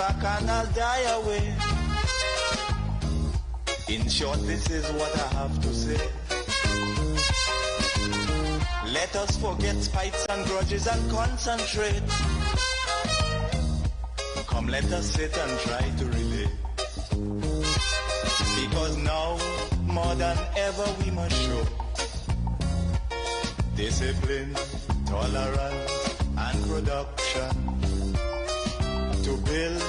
back and I'll die away. In short, this is what I have to say. Let us forget fights and grudges and concentrate. Come, let us sit and try to relate. Because now, more than ever, we must show discipline, tolerance, and production to build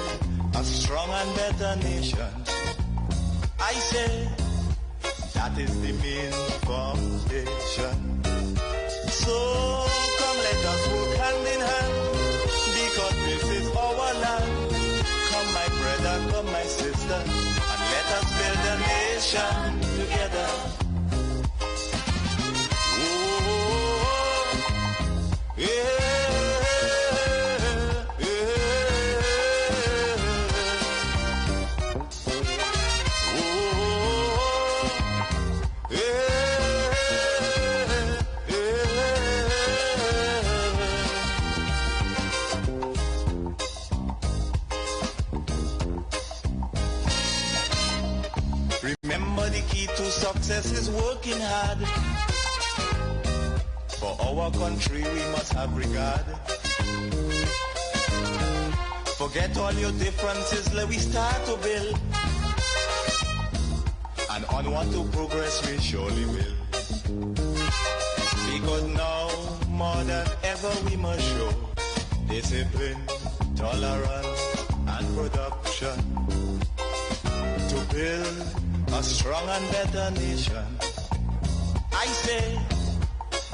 a strong and better nation. I say that is the main foundation. So come, let us work hand in hand, because this is our land. Come, my brother, come, my sister, and let us build a nation together. Oh, yeah. Remember, the key to success is working hard. For our country we must have regard. Forget all your differences, let we start to build. And onward to progress we surely will. Because now, more than ever, we must show discipline, tolerance, and production to build a strong and better nation. I say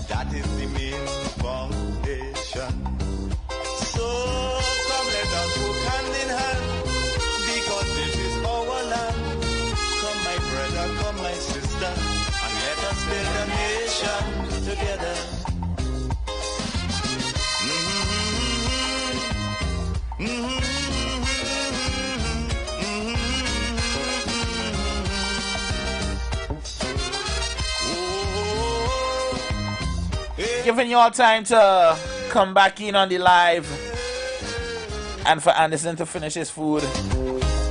that is the main foundation. So come, let us work hand in hand, because this is our land. Come, my brother, come, my sister, and let us build a nation together. Giving you all time to come back in on the live, and for Anderson to finish his food.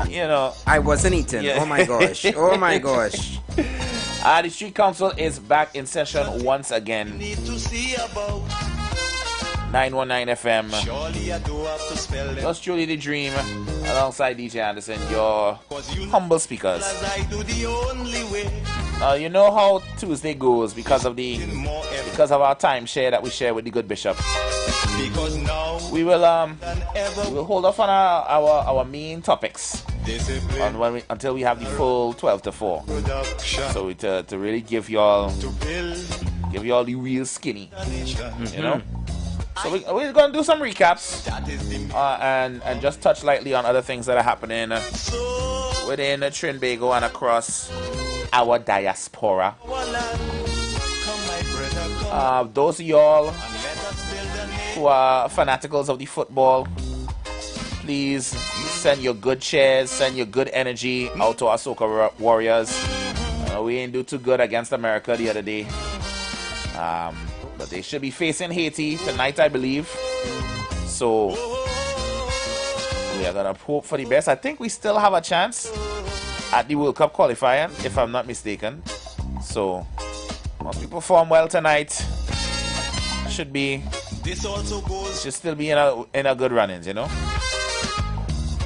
You know, I wasn't eating. Yeah. Oh my gosh. Oh my gosh. The Street Council is back in session once again. 919 FM. Yours truly, The Dream, alongside DJ Anderson, your humble speakers. You know how Tuesday goes because of our time share that we share with the good bishop. We will hold off on our main topics until we have the full 12 to 4. So to really give you all the real skinny, you know. So we're going to do some recaps and just touch lightly on other things that are happening within Trinbago and across our diaspora. Those of y'all who are fanaticals of the football, please send your good shares, send your good energy out to our Soca Warriors. We ain't do too good against America the other day. But they should be facing Haiti tonight, I believe. So we are gonna hope for the best. I think we still have a chance at the World Cup qualifier, if I'm not mistaken. So once we perform well tonight, should still be in a good runnings, you know.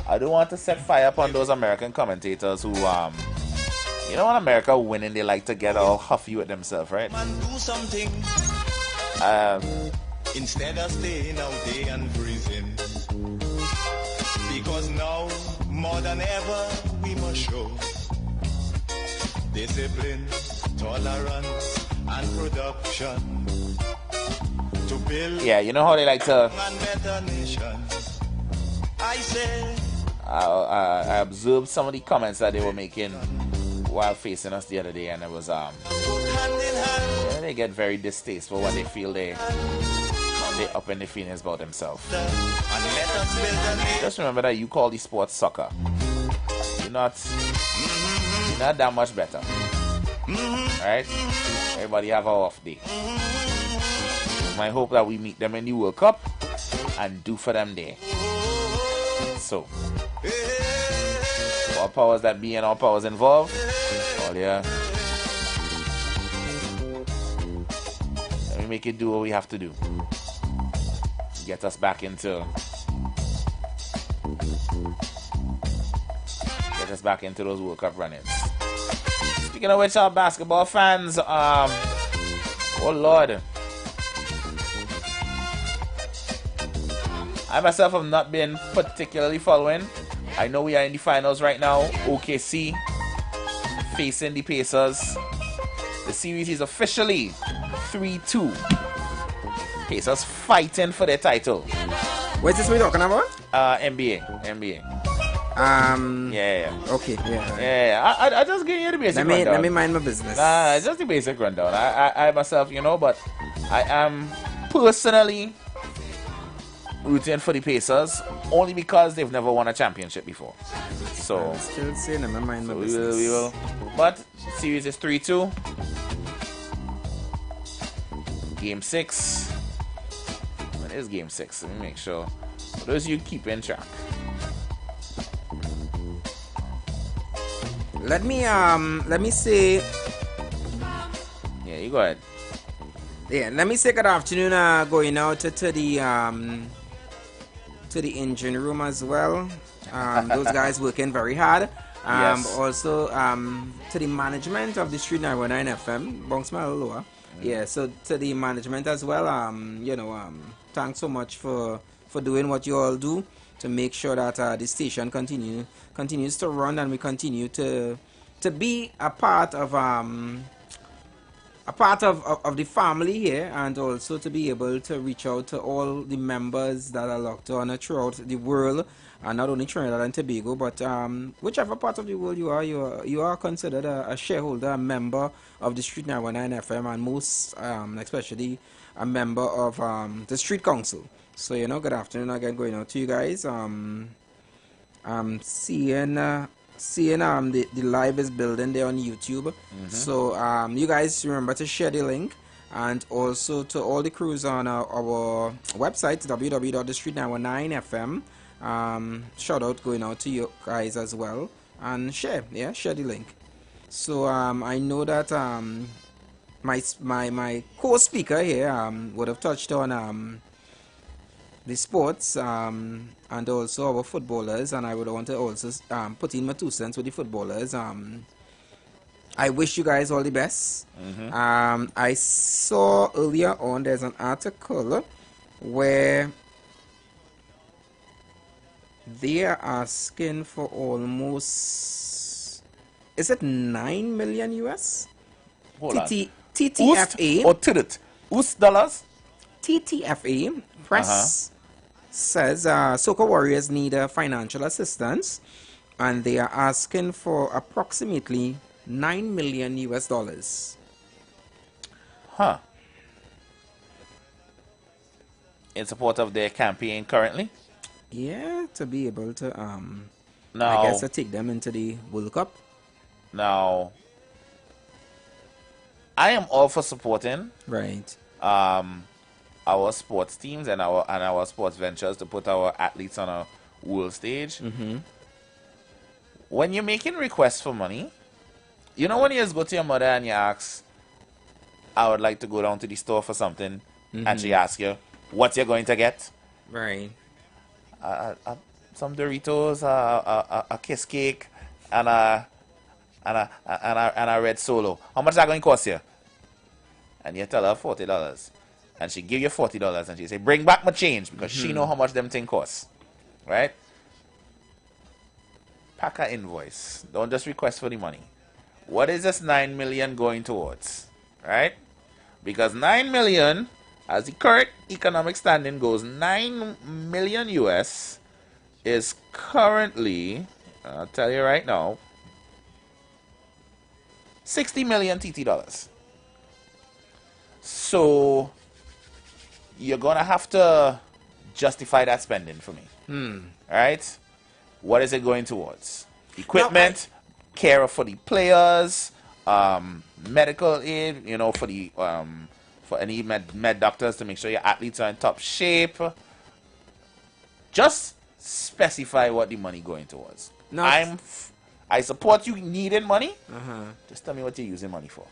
I don't want to set fire upon those American commentators who you know, when America winning, they like to get all huffy with themselves, right? Instead of staying out there and freezing, because now more than ever we must show discipline, tolerance, and production to build. Yeah, you know how they like to. I say. I observed some of the comments that they were making while facing us the other day, and it was they get very distasteful when they feel they up in the feelings about themselves. Just remember that you call the sport soccer. You're not that much better. Alright? Everybody have our off day. My hope that we meet them in the World Cup and do for them there. So All powers that be and all powers involved. Oh yeah. Let me make it do what we have to do. Get us back into those World Cup run-ins. Speaking of which, our basketball fans, oh Lord. I myself have not been particularly following. I know we are in the finals right now. OKC facing the Pacers. The series is officially 3-2. Pacers fighting for their title. What's this we talking about? NBA. Yeah. Okay, yeah. Yeah. I just give you the basic rundown. Let me mind my business. Just the basic rundown. I myself, but I am personally rooting for the Pacers only because they've never won a championship before. So I'm still saying, let me mind my business. We will. But series is 3-2. Game 6. When is Game 6? Let me make sure. For those of you keeping track. Let me say. Yeah, you go ahead. Yeah, let me say good afternoon. Going out to the engine room as well. Those guys working very hard. Yes. Also to the management of the Street 919 FM. Bounce my lower. Yeah, so to the management as well. Thanks so much for doing what you all do to make sure that the station continues to run, and we continue to be a part of the family here, and also to be able to reach out to all the members that are locked on throughout the world, and not only Trinidad and Tobago, but whichever part of the world you are considered a shareholder, a member of the Street 919 FM, and most especially a member of the Street Council. So good afternoon again, going out to you guys. Seeing the live is building there on YouTube. So you guys remember to share the link, and also to all the crews on our website www.thestreet919fm. Shout out going out to you guys as well, and share the link. So I know that my co-speaker here would have touched on the sports and also our footballers, and I would want to also put in my 2 cents with the footballers. I wish you guys all the best. I saw earlier on there's an article where they are asking for almost, is it 9 million US? Hold on. TTFA. Or TIDT? US dollars? TTFA press says Soca Warriors need financial assistance, and they are asking for approximately 9 million US dollars. Huh. In support of their campaign currently? Yeah, to be able to Now, I guess to take them into the World Cup. Now, I am all for supporting Right. our sports teams and our sports ventures to put our athletes on a world stage. When you're making requests for money, when you just go to your mother and you ask, I would like to go down to the store for something, and she asks you, what you're going to get? Right. Some Doritos, a kiss cake, and a red Solo. How much is that going to cost you? And you tell her $40. And she give you $40, and she say, bring back my change, because she know how much them thing costs. Right? Pack an invoice. Don't just request for the money. What is this 9 million going towards? Right? Because 9 million, as the current economic standing goes, 9 million US is currently, I'll tell you right now, 60 million TT dollars. So you're gonna have to justify that spending for me. Right? What is it going towards? Equipment, care for the players, medical aid, for the for any med doctors to make sure your athletes are in top shape. Just specify what the money going towards. No. I support you needing money. Uh-huh. Just tell me what you're using money for.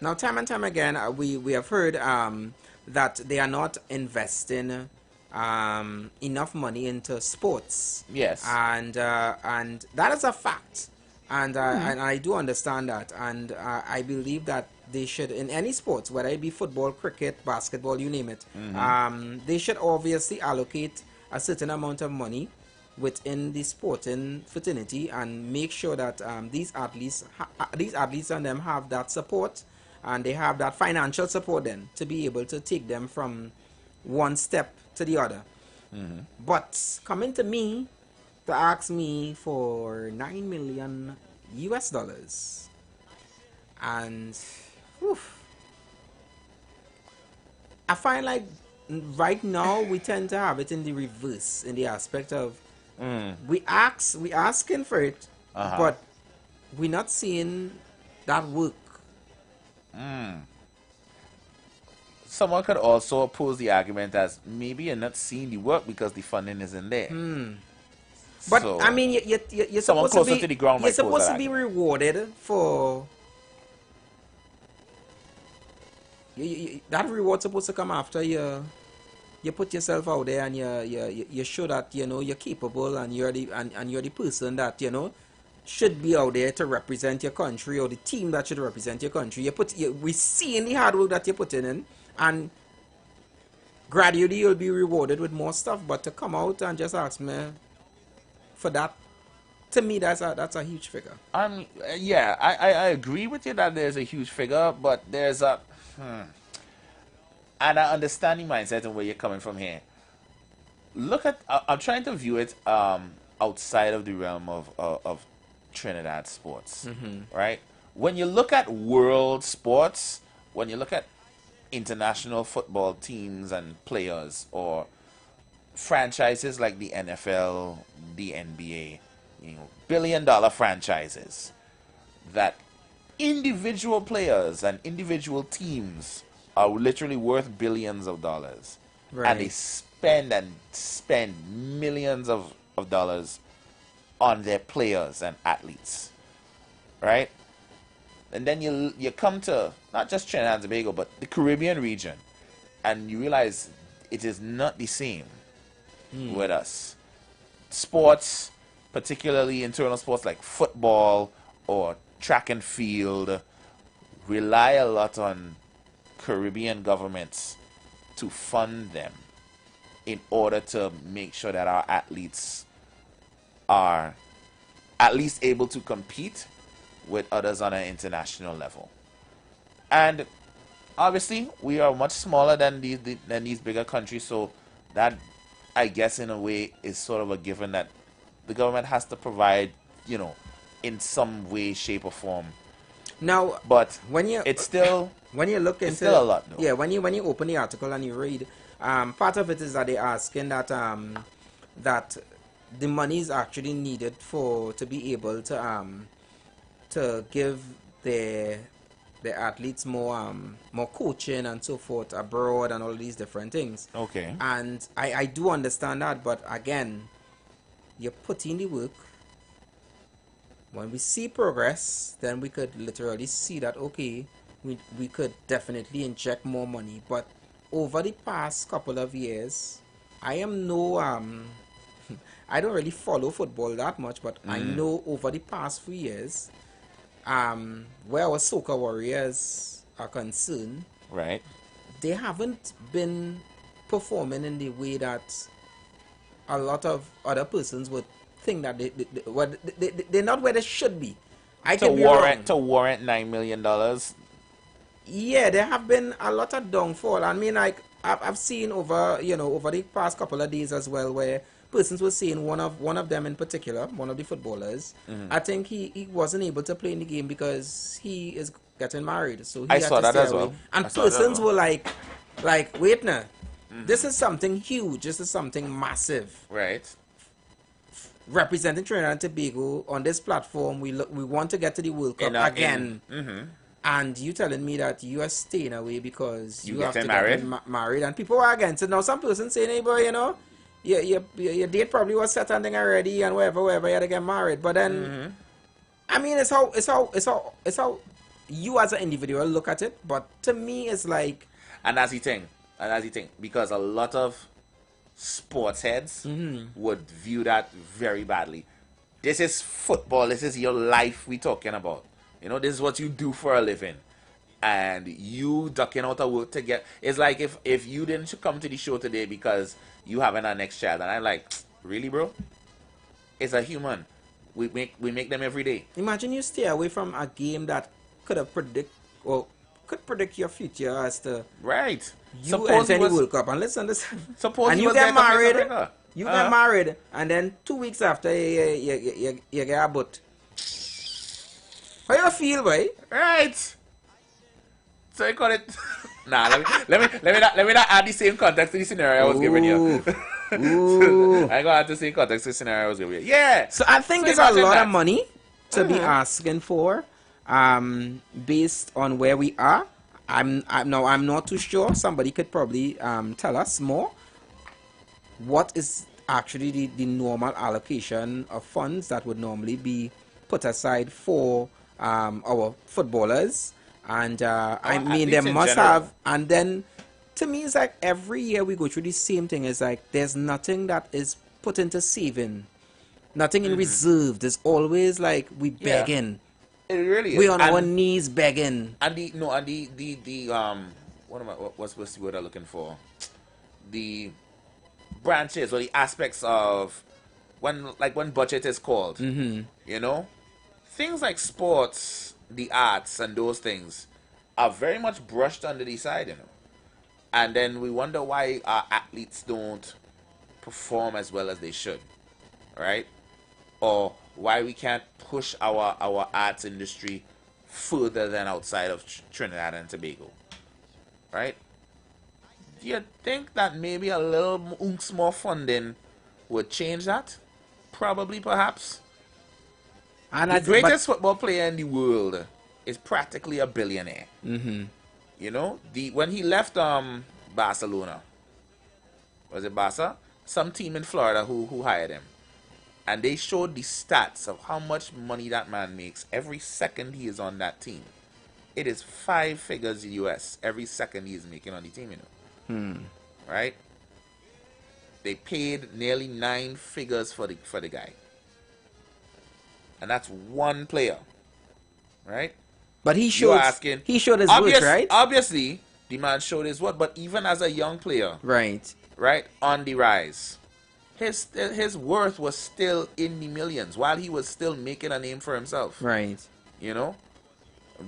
Now, time and time again, we have heard that they are not investing enough money into sports. Yes. And that is a fact. And I do understand that. And I believe that they should, in any sports, whether it be football, cricket, basketball, you name it, they should obviously allocate a certain amount of money within the sporting fraternity and make sure that these athletes and them have that support, and they have that financial support then to be able to take them from one step to the other. But coming to me to ask me for $9 million US, and I find like right now we tend to have it in the reverse, in the aspect of we asking for it, but we're not seeing that work. Someone could also pose the argument as maybe you're not seeing the work because the funding isn't there. But So, I mean, you're someone supposed closer to the ground you're might pose supposed that to be argument. rewarded for that reward. Supposed to come after you put yourself out there and you show that you're capable, and you're the person that should be out there to represent your country, or the team that should represent your country. We see in the hard work that you're putting in, and gradually you'll be rewarded with more stuff. But to come out and just ask me for that, to me, that's a huge figure. Yeah, I agree with you that there's a huge figure, but there's a and I understand the mindset and where you're coming from here. Look at I'm trying to view it outside of the realm of Trinidad sports, right? When you look at world sports, when you look at international football teams and players, or franchises like the NFL, the NBA, billion-dollar franchises, that individual players and individual teams are literally worth billions of dollars. Right. And they spend millions of dollars on their players and athletes, right? And then you come to not just Trinidad and Tobago, but the Caribbean region, and you realize it is not the same with us. Sports, particularly internal sports like football or track and field, rely a lot on Caribbean governments to fund them in order to make sure that our athletes are at least able to compete with others on an international level. And obviously we are much smaller than these bigger countries, so that, I guess, in a way is sort of a given that the government has to provide, in some way, shape or form. Now, But when you it's still look into, it's still a lot, though. Yeah, when you open the article and you read, part of it is that they're asking that that the money is actually needed to be able to give the athletes more coaching and so forth abroad and all these different things. Okay. And I do understand that, but again, you put in the work. When we see progress, then we could literally see that, okay, we could definitely inject more money. But over the past couple of years, I am I don't really follow football that much, but I know over the past few years, where our Soca Warriors are concerned, Right. they haven't been performing in the way that a lot of other persons would think that they're not where they should be. To warrant $9 million. Yeah, there have been a lot of downfall. I mean, like I've seen over the past couple of days as well, where persons were saying one of them in particular, one of the footballers, I think he wasn't able to play in the game because he is getting married, so he I had saw to that stay as away. well. And I saw that as persons well. were like, wait now, this is something huge. This is something massive. Right. Representing Trinidad and Tobago on this platform, we want to get to the World Cup again. And you telling me that you are staying away because you have to getting married? get married, and people are against it. Now some person saying, hey boy, your date probably was set and thing already and wherever you had to get married. But then, I mean, it's how you as an individual look at it. But to me, it's like, and that's the thing, because a lot of sports heads would view that very badly. This is football. This is your life we talking about. You know, this is what you do for a living. And you ducking out of work to get... It's like if you didn't come to the show today because you having a next child. And I'm like, really, bro? It's a human. We make them every day. Imagine you stay away from a game that could predict your future as to... Right. You enter the World Cup. And listen. Suppose and you get married. You get married. And then 2 weeks after, you get a butt. How you feel, boy? Right. So you call it... Nah, let me not add the same context to the scenario I was giving you. Ooh. I got the same context to the scenario I was giving you. Yeah. So I think there's a lot of money to be asking for, based on where we are. I'm not too sure. Somebody could probably tell us more. What is actually the normal allocation of funds that would normally be put aside for our footballers? And I mean, they must have. And then, to me, it's like every year we go through the same thing. It's like there's nothing that is put into saving, nothing in reserve. There's always like we begging. It really is. We on our knees begging. And what's the word I'm looking for? The branches or the aspects of when budget is called. You know, things like sports, the arts, and those things are very much brushed under the side, you know. And then we wonder why our athletes don't perform as well as they should, right? Or why we can't push our arts industry further than outside of Trinidad and Tobago, right? Do you think that maybe a little more funding would change that? Probably, perhaps. And the greatest football player in the world is practically a billionaire. You know, when he left Barcelona, was it Barca? Some team in Florida who hired him. And they showed the stats of how much money that man makes every second he is on that team. It is 5 figures US every second he is making on the team, you know. Right? They paid nearly 9 figures for the guy. And that's one player. Right? But he showed his worth, right? Obviously, the man showed his worth, but even as a young player, right, on the rise, his worth was still in the millions while he was still making a name for himself. Right. You know?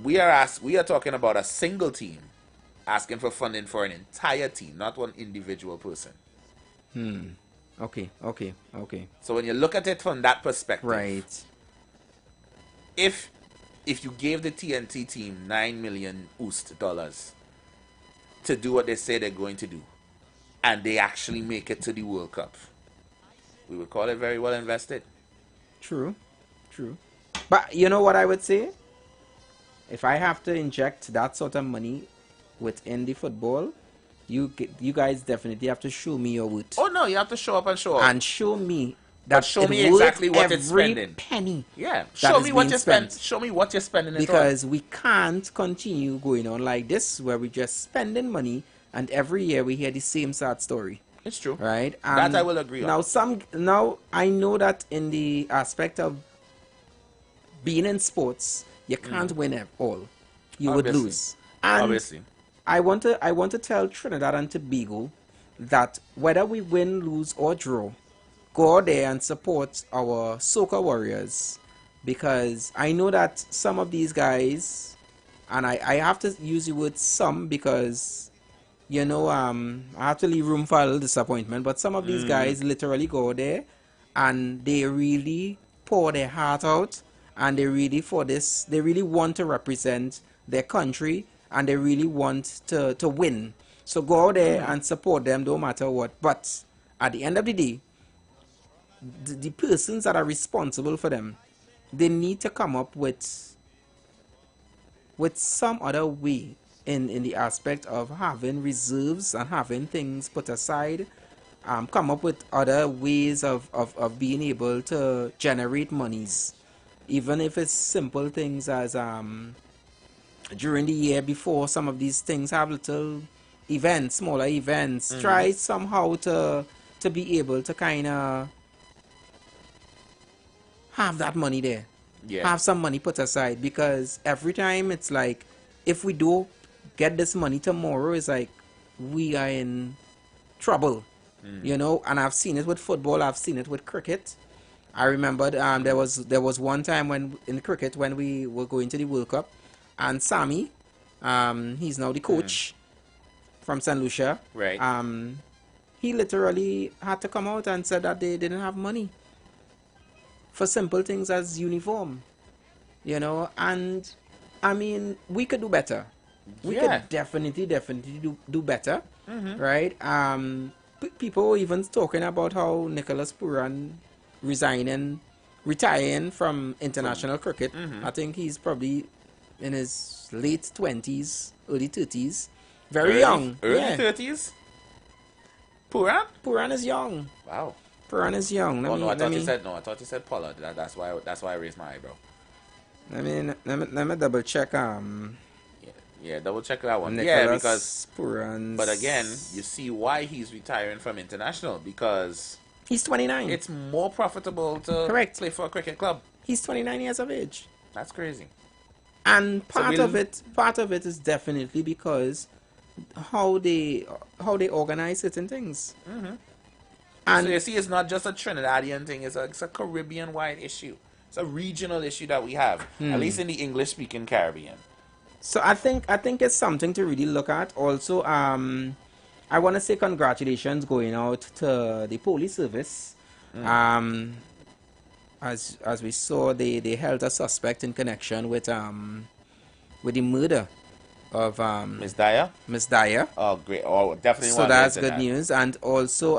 We are talking about a single team asking for funding for an entire team, not one individual person. Okay. So when you look at it from that perspective, right, if you gave the TNT team $9 million dollars to do what they say they're going to do, and they actually make it to the World Cup, we would call it very well invested. True. But you know what I would say? If I have to inject that sort of money within the football, you guys definitely have to show me your worth. Oh no, you have to show up and show up. And show me that show me exactly what it's spending. Penny. Yeah. Show me what you spend. Show me what you're spending it on. Because we can't continue going on like this where we're just spending money and every year we hear the same sad story. It's true. Right? That I will agree on. Now I know that in the aspect of being in sports, you can't win it all. You would lose. And obviously. I want to tell Trinidad and Tobago that whether we win, lose, or draw, go out there and support our soca warriors, because I know that some of these guys, and I have to use the word some because, you know, I have to leave room for a little disappointment, but some of these guys literally go there and they really pour their heart out, and they really want to represent their country, and they really want to win. So go out there and support them no matter what. But at the end of the day, the persons that are responsible for them, they need to come up with some other way in the aspect of having reserves and having things put aside come up with other ways of being able to generate monies, even if it's simple things as during the year before some of these things have little events, smaller events. Try somehow to be able to kind of have that money there. Have some money put aside, because every time it's like, if we do get this money tomorrow, it's like we are in trouble. You know, and I've seen it with football, I've seen it with cricket. I remember there was one time when in cricket when we were going to the World Cup, and Sammy, he's now the coach from St. Lucia. Right. He literally had to come out and said that they didn't have money for simple things as uniform. You know, and I mean, we could do better. We could definitely do better. Right? People were even talking about how Nicholas Puran retiring from international cricket. I think he's probably in his late 20s, early 30s. Very young. Early 30s? Puran? Puran is young. Wow. Puran is young. I thought you said Pollard. That's why I raised my eyebrow. Let me double check. Yeah, double check that one. Nicholas because Puran's... But again, you see why he's retiring from international, because he's 29. It's more profitable to play for a cricket club. He's 29 years of age. That's crazy. And part of it is definitely because how they organize certain things. And so you see, it's not just a Trinidadian thing; it's a Caribbean-wide issue. It's a regional issue that we have, at least in the English-speaking Caribbean. So I think it's something to really look at. Also, I want to say congratulations going out to the police service. As we saw, they held a suspect in connection with the murder of Miss Dyer. Miss Dyer. Oh, great! Oh, definitely. So that's good news. And also,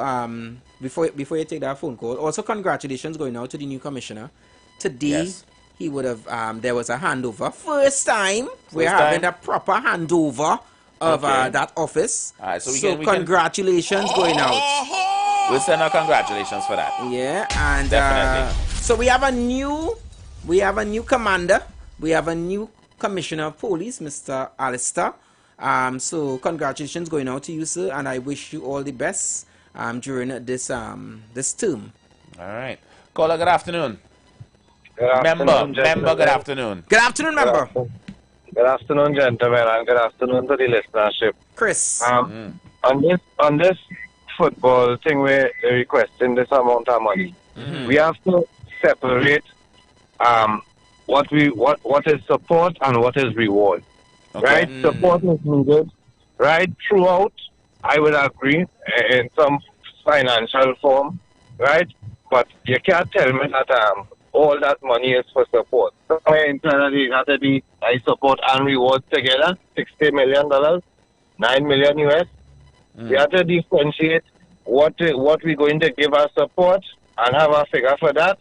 before you take that phone call, also congratulations going out to the new commissioner. Today, he would have. There was a handover. First time we're having a proper handover of that office. All right, so congratulations going out. We'll send our congratulations for that. Yeah, and definitely. So we have a new commander. We have a new commissioner of police, Mr. Alistair. So congratulations going out to you, sir, and I wish you all the best during this term. All right. Caller, good afternoon. Member, good afternoon. Good afternoon, member. Good afternoon, gentlemen, and good afternoon to the listenership. Chris. On this football thing, we're requesting this amount of money. We have to separate what is support and what is reward. Right? Support is needed. Right? Throughout, I would agree in some financial form. Right? But you can't tell me that all that money is for support. Somewhere internally it has to be support and reward together, $60 million, $9 million US. We have to differentiate what we're going to give our support and have a figure for that.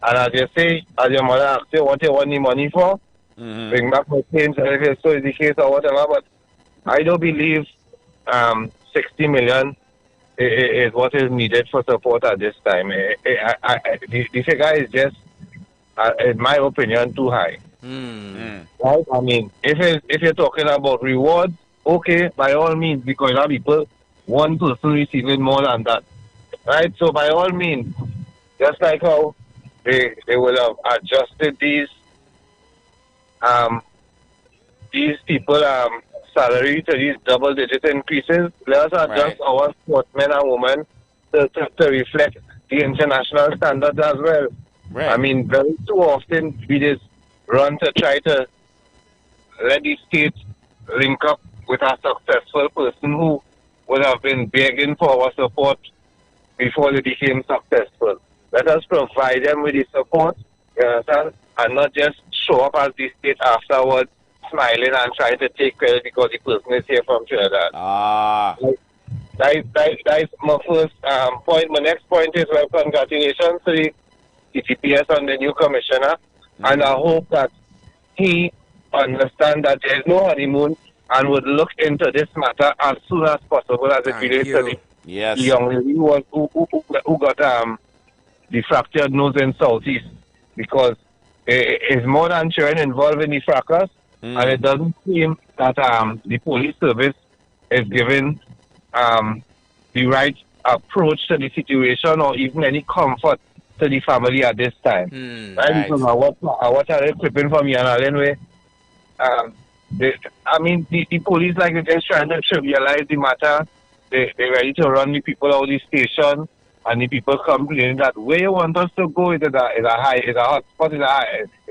And as you say, as your mother asks you what you want the money for, bring back my claims if so is the case or whatever. But I don't believe 60 million is what is needed for support at this time. The figure is just, in my opinion, too high. Right? I mean, if you're talking about rewards, okay, by all means, because there are people, one person receiving more than that. Right? So by all means, just like how they will have adjusted these people salary to these double-digit increases, let us adjust our sportsmen and women to reflect the international standards as well. I mean, very too often we just run to try to let the state link up with a successful person who would have been begging for our support before they became successful. Let us provide them with the support, you understand, and not just show up as the state afterwards, smiling and trying to take credit because the person is here from Trinidad. That's my first point. My next point is, well, congratulations to the TPS and the new commissioner, and I hope that he understands that there is no honeymoon and would look into this matter as soon as possible as it relates to Yes. The young lady who got the fractured nose in Southeast, because it's more than children involved in the fracas, and it doesn't seem that the police service is giving the right approach to the situation or even any comfort to the family at this time. Right? Right. Because I watch a clipping from Ian Allen where the police like they're just trying to trivialize the matter. They're ready to run the people out of the station, and the people complaining that where you want us to go is a hot spot, is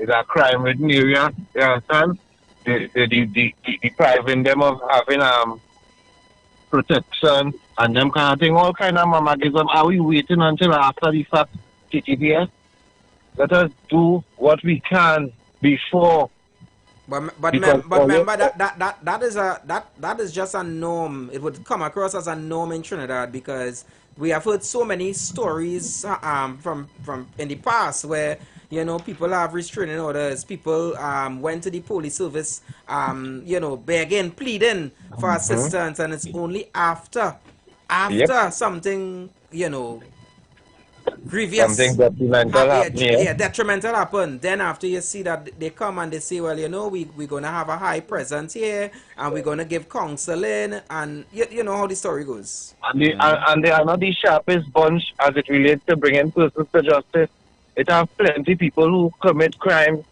a crime-ridden area. You understand? They depriving them of having protection and them kind of thing. All kind of mamagism. Are we waiting until after the fact, TTPS? Let us do what we can before. But remember that is just a norm. It would come across as a norm in Trinidad because we have heard so many stories from in the past where people have restraining orders. People went to the police service, begging, pleading for assistance, and it's only after something grievous, something detrimental detrimental happen. Then after you see that they come and they say, well, we're gonna have a high presence here, and we're gonna give counseling, and you know how the story goes. And they are not the sharpest bunch as it relates to bringing persons to justice. It have plenty people who commit crime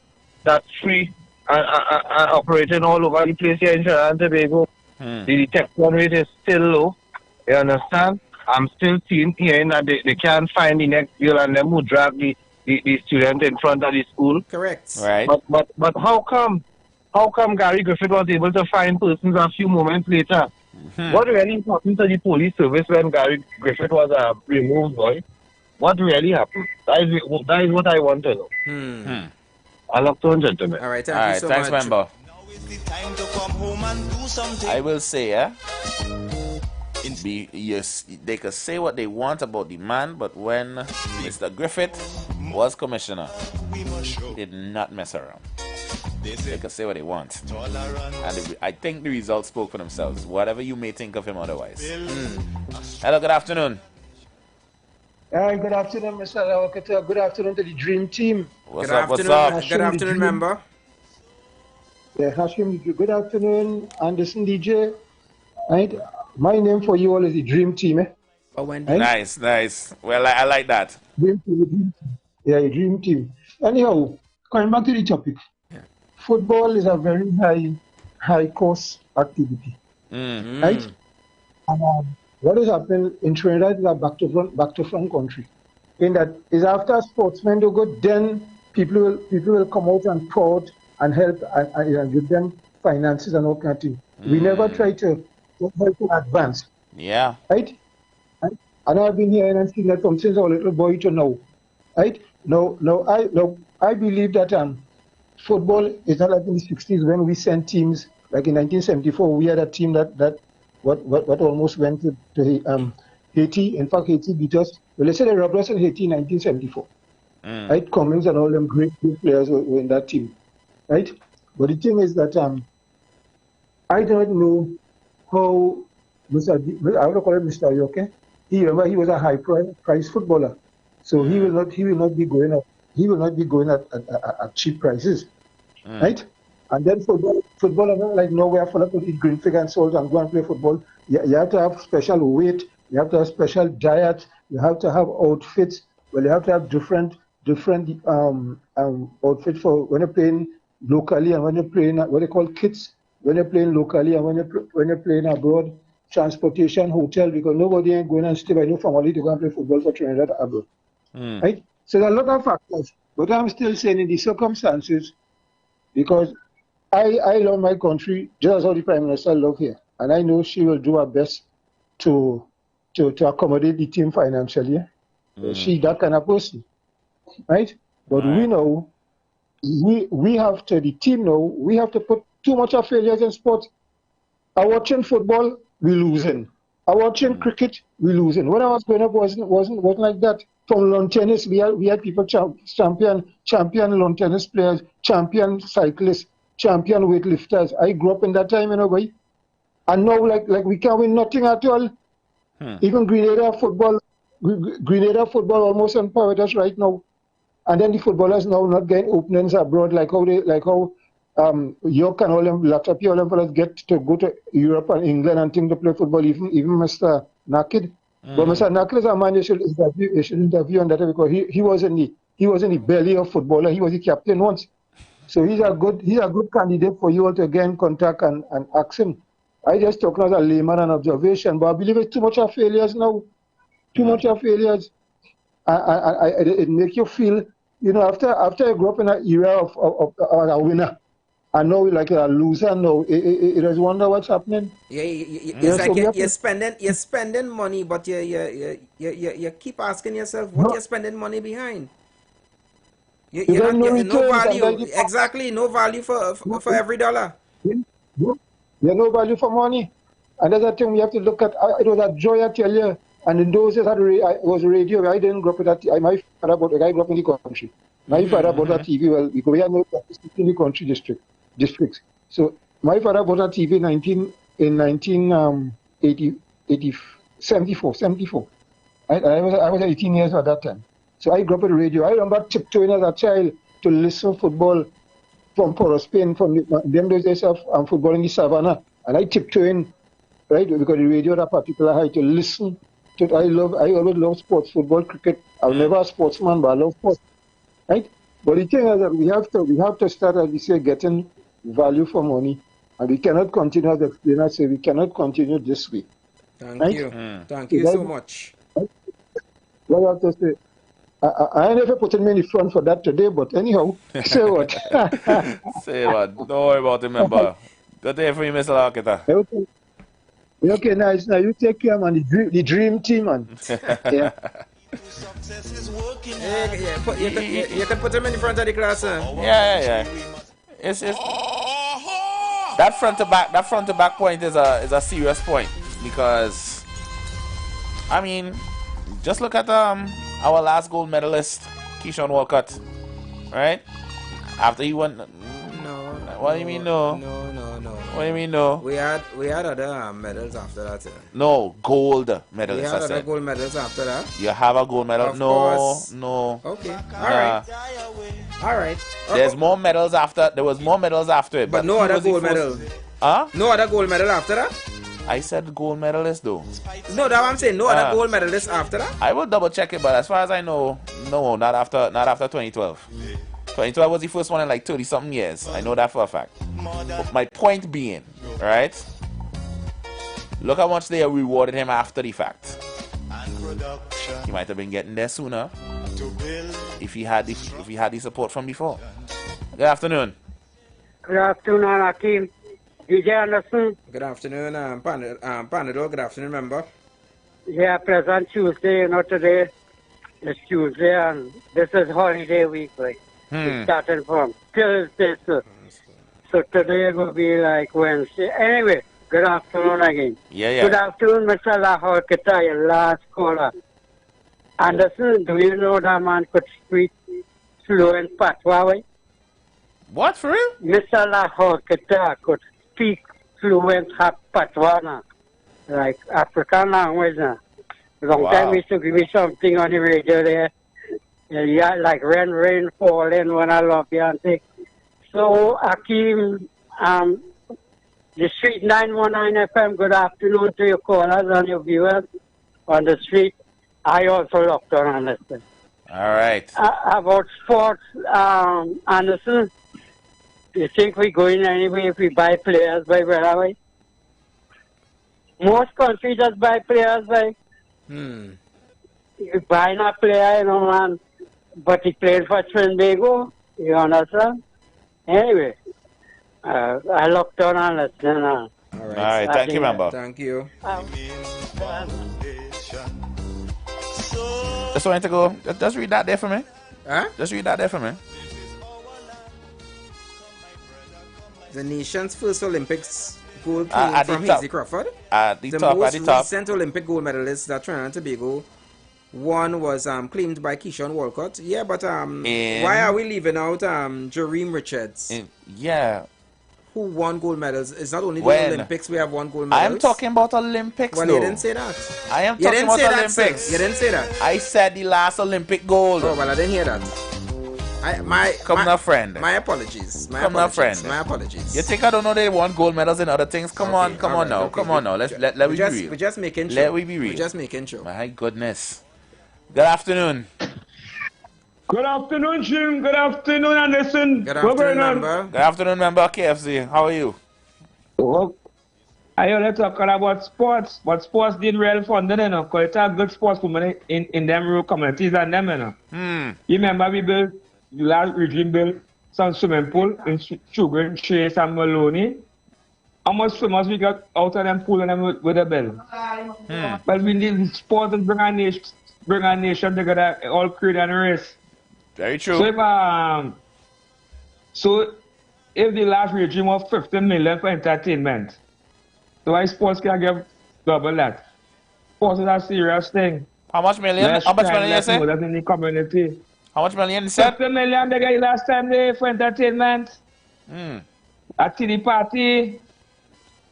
that's free and operating all over the place here in Trinidad and Tobago. The detection rate is still low. You understand? I'm still hearing that they can't find the next girl and them who drag the student in front of the school. Correct. Right. But how come Gary Griffith was able to find persons a few moments later? What really happened to the police service when Gary Griffith was removed, boy? What really happened? That is what I want to know. I'll look to gentlemen. All right, thank you so thanks, much. member. Now is the time to come home and do something. I will say, they could say what they want about the man, but when Mr. Griffith was commissioner, he did not mess around. They could say what they want. And I think the results spoke for themselves, whatever you may think of him otherwise. Hello, good afternoon. Good afternoon, Mr. Lawakata. Good afternoon to the Dream Team. What's up? Good afternoon, member. Yeah, Hashim, good afternoon, Anderson DJ. Right? My name for you all is the Dream Team. Right? Nice. Well, I like that. Dream Team. Yeah, the Dream Team. Anyhow, coming back to the topic. Football is a very high cost activity. Right? And what is happening in Trinidad is a back to front country. In that is after sportsmen do good, then people will come out and proud and help and give them finances and all kind of things. We never try to help in advance. Yeah. Right? And I've been hearing and seeing that from since I was a little boy to now. Right? I believe that football is not like in the 60s when we sent teams. Like in 1974, we had a team that what almost went to Haiti. In fact, Haiti beat us. Well, let's say they robbed us in Haiti in 1974. Right? Cummings and all them great players were in that team. Right? But the thing is that I don't know how I would call him Mr. Yoke. He was a high price footballer. So he will not be going at cheap prices. Right? And then football like nowhere for to eat green fig and salt and go and play football. You have to have special weight, you have to have special diet, you have to have outfits. Well, you have to have different outfits for when you're playing locally and when you're playing what they call kits, when you're playing locally and when you're playing abroad, transportation, hotel, because nobody ain't going and stay by no family to go and play football for Trinidad abroad. Right? So there are a lot of factors. But I'm still saying in the circumstances, because I love my country just as how the Prime Minister loves here. And I know she will do her best to accommodate the team financially. She's that kind of person. Right? But we know we have to, the team know, we have to put too much of failures in sports. I watching football, we losing. I watching cricket, we losing. When I was growing up, wasn't like that. From lawn tennis, we had people champion lawn tennis players, champion cyclists, champion weightlifters. I grew up in that time, boy. And now, like we can't win nothing at all. Even Grenada football almost on par with us right now. And then the footballers now not getting openings abroad like how York and all them Latapia all them fellas get to go to Europe and England and think to play football. Even Mr. Naked. But Mr. Naked is a man you should interview on that because he was in the belly of footballer. He was the captain once. So he's a good candidate for you all to get in contact and ask him. I just talk as a layman and observation, but I believe it's too much of failures now. Too much of failures. It makes you feel, after you grew up in an era of a winner, and now like a loser now, it is wonder what's happening. Yeah, it's like you're spending money, but you keep asking yourself what you're spending money behind. No value, exactly, no value for every dollar. There's no value for money. And that's the thing we have to look at. It was a joy, I tell you. And in those days, it was radio. I didn't grow up with that. My father grew up in the country. My father bought a TV. Well, because we had no statistics in the country districts. So my father bought a TV in 1974. I was 18 years at that time. So I grew up with radio. I remember tiptoeing as a child to listen to football from Port of Spain, from them those days of football in the savannah. And I tiptoeing, right, because the radio had a particular height to listen to. I always love sports, football, cricket. I'm never a sportsman, but I love sports, right? But the thing is that we have to start, as we say, getting value for money. And we cannot continue, as explainers say, we cannot continue this way. Thank you. Thank you so much. What I have to say, I never put me in the front for that today, but anyhow, say what? Say what? Don't worry about it, member. Good day for you, Mr. Lakita. Okay, nice. Now you take care, man. The dream team, man. Yeah. You can put him in the front of the class, sir. Yeah. It's that front to back point is a serious point because I mean, just look at our last gold medalist, Keyshawn Walcott, right? After he won. No. What do you mean no? No. What do you mean no? We had other medals after that. Sir. No, gold medals. We had other gold medals after that. You have a gold medal? Of course. No. Okay. All right. There's more medals after. There was more medals after it, but no other gold medal. Huh? No other gold medal after that. I said gold medalist though. No, that's what I'm saying. No other gold medalist after that. I will double check it, but as far as I know, no, not after 2012. 2012 was the first one in like 30 something years. I know that for a fact. But my point being, right? Look how much they rewarded him after the fact. He might have been getting there sooner if he had the support from before. Good afternoon. Good afternoon, Akeem. DJ Anderson. Good afternoon, Panadol. Good afternoon, member. Yeah, present Tuesday, today is Tuesday and this is holiday week, like. It's starting from Thursday, so today will be like Wednesday. Anyway, good afternoon again. Yeah. Good afternoon, Mr. Lahore Kata, your last caller. Anderson, do you know that man could speak fluent Patwa? What, for real? Mr. Lahore Kata could speak fluent Patwa, like African language. Long time he used to give me something on the radio there. Yeah, like rain falling when I love you and things. So, Akeem, the Street 919 FM, good afternoon to your callers and your viewers on the street. I also love to understand. All right. About sports, Anderson, you think we're going anyway if we buy players by right away? Most countries just buy players by. You buy a player, man. But he played for Trinbago, you understand? Anyway, I looked on and listened. All right, thank you, member. Thank you. Just want to go. Just read that there for me. Huh? Just read that there for me. The nation's first Olympics gold came from Hazy Crawford. At the most recent Olympic gold medalist that Trinidad and Tobago one was claimed by Keyshawn Walcott. Yeah, but why are we leaving out Jareem Richards? who won gold medals. It's not only the When? Olympics we have won gold I medals. am talking about Olympics, Well, though. you didn't say that. I am You talking didn't about say that, sir. Olympics. You didn't say that. I said the last Olympic gold. Oh, well, I didn't hear that. Come now, friend. My apologies. Come now, friend. My apologies. You think I don't know they won gold medals in other things? Come on now. Come on now. Let we be real. We're just making sure. Let we be real. We're just making sure. My goodness. Good afternoon. Good afternoon, Jim. Good afternoon, Anderson. Good afternoon, member. Good afternoon, member KFC. How are you? Well, I only talk about sports, but sports did real fun, you know, because it's a good sports women in them rural communities and them, you know. You remember we built, the last regime built some swimming pool in Sugar, Chase, and Maloney. How much swimmers we got out of them pool and them with a bill? But we need sports and bring our nation together, all create and race. Very true. So if the last regime was 50 million for entertainment, so why sports can give double that? Sports is a serious thing. How much million? How much million you say? In the community. How much million you said? 50 million they got last time they for entertainment. At the party.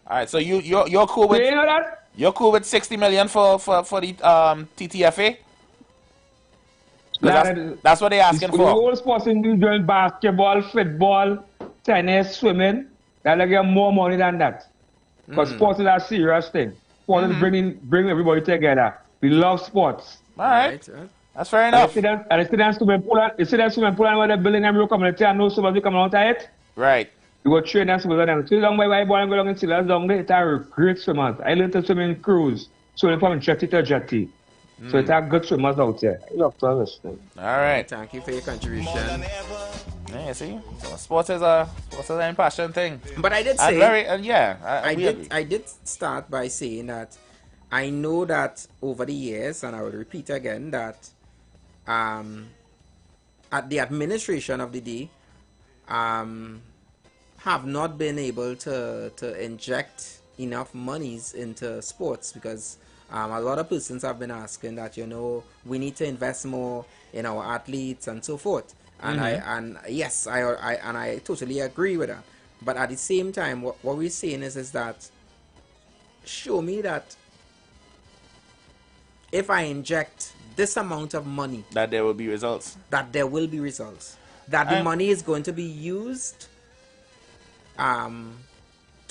Alright, so you're cool with you know that? You're cool with 60 million for the TTFA? That's what they're asking for. The whole sports in doing basketball, football, tennis, swimming, they'll get more money than that. Because sports is a serious thing. Sports is bring everybody together. We love sports. Alright. That's fair enough. And you see that swimming pool and where they're building every community and no somebody coming out of it? Right. You go train them swimmers them. See long way boy and go along and see that down there. It's a great swimmers. I learned to swim in cruise. Swimming from jetty to jetty. So it's a good swimmers out there. I love to understand. Alright. Thank you for your contribution. Yeah, see? So sports is an impassioned thing. But I did say I did start by saying that I know that over the years, and I will repeat again, that at the administration of the day have not been able to inject enough monies into sports, because a lot of persons have been asking that, you know, we need to invest more in our athletes and so forth. And I totally agree with that. But at the same time, what we're saying is that show me that if I inject this amount of money, that there will be results. That there will be results. That the money is going to be used to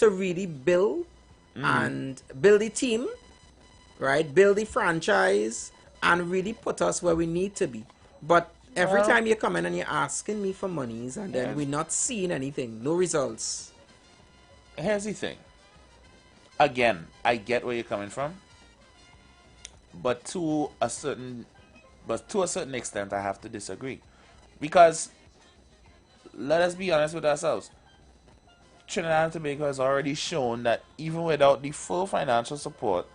really build and build the team, right? Build the franchise and really put us where we need to be. But every time you come in and you're asking me for monies and then we're not seeing anything, no results. Here's the thing. Again, I get where you're coming from, but to a certain extent, I have to disagree, because let us be honest with ourselves. Trinidad and Tobago has already shown that even without the full financial support,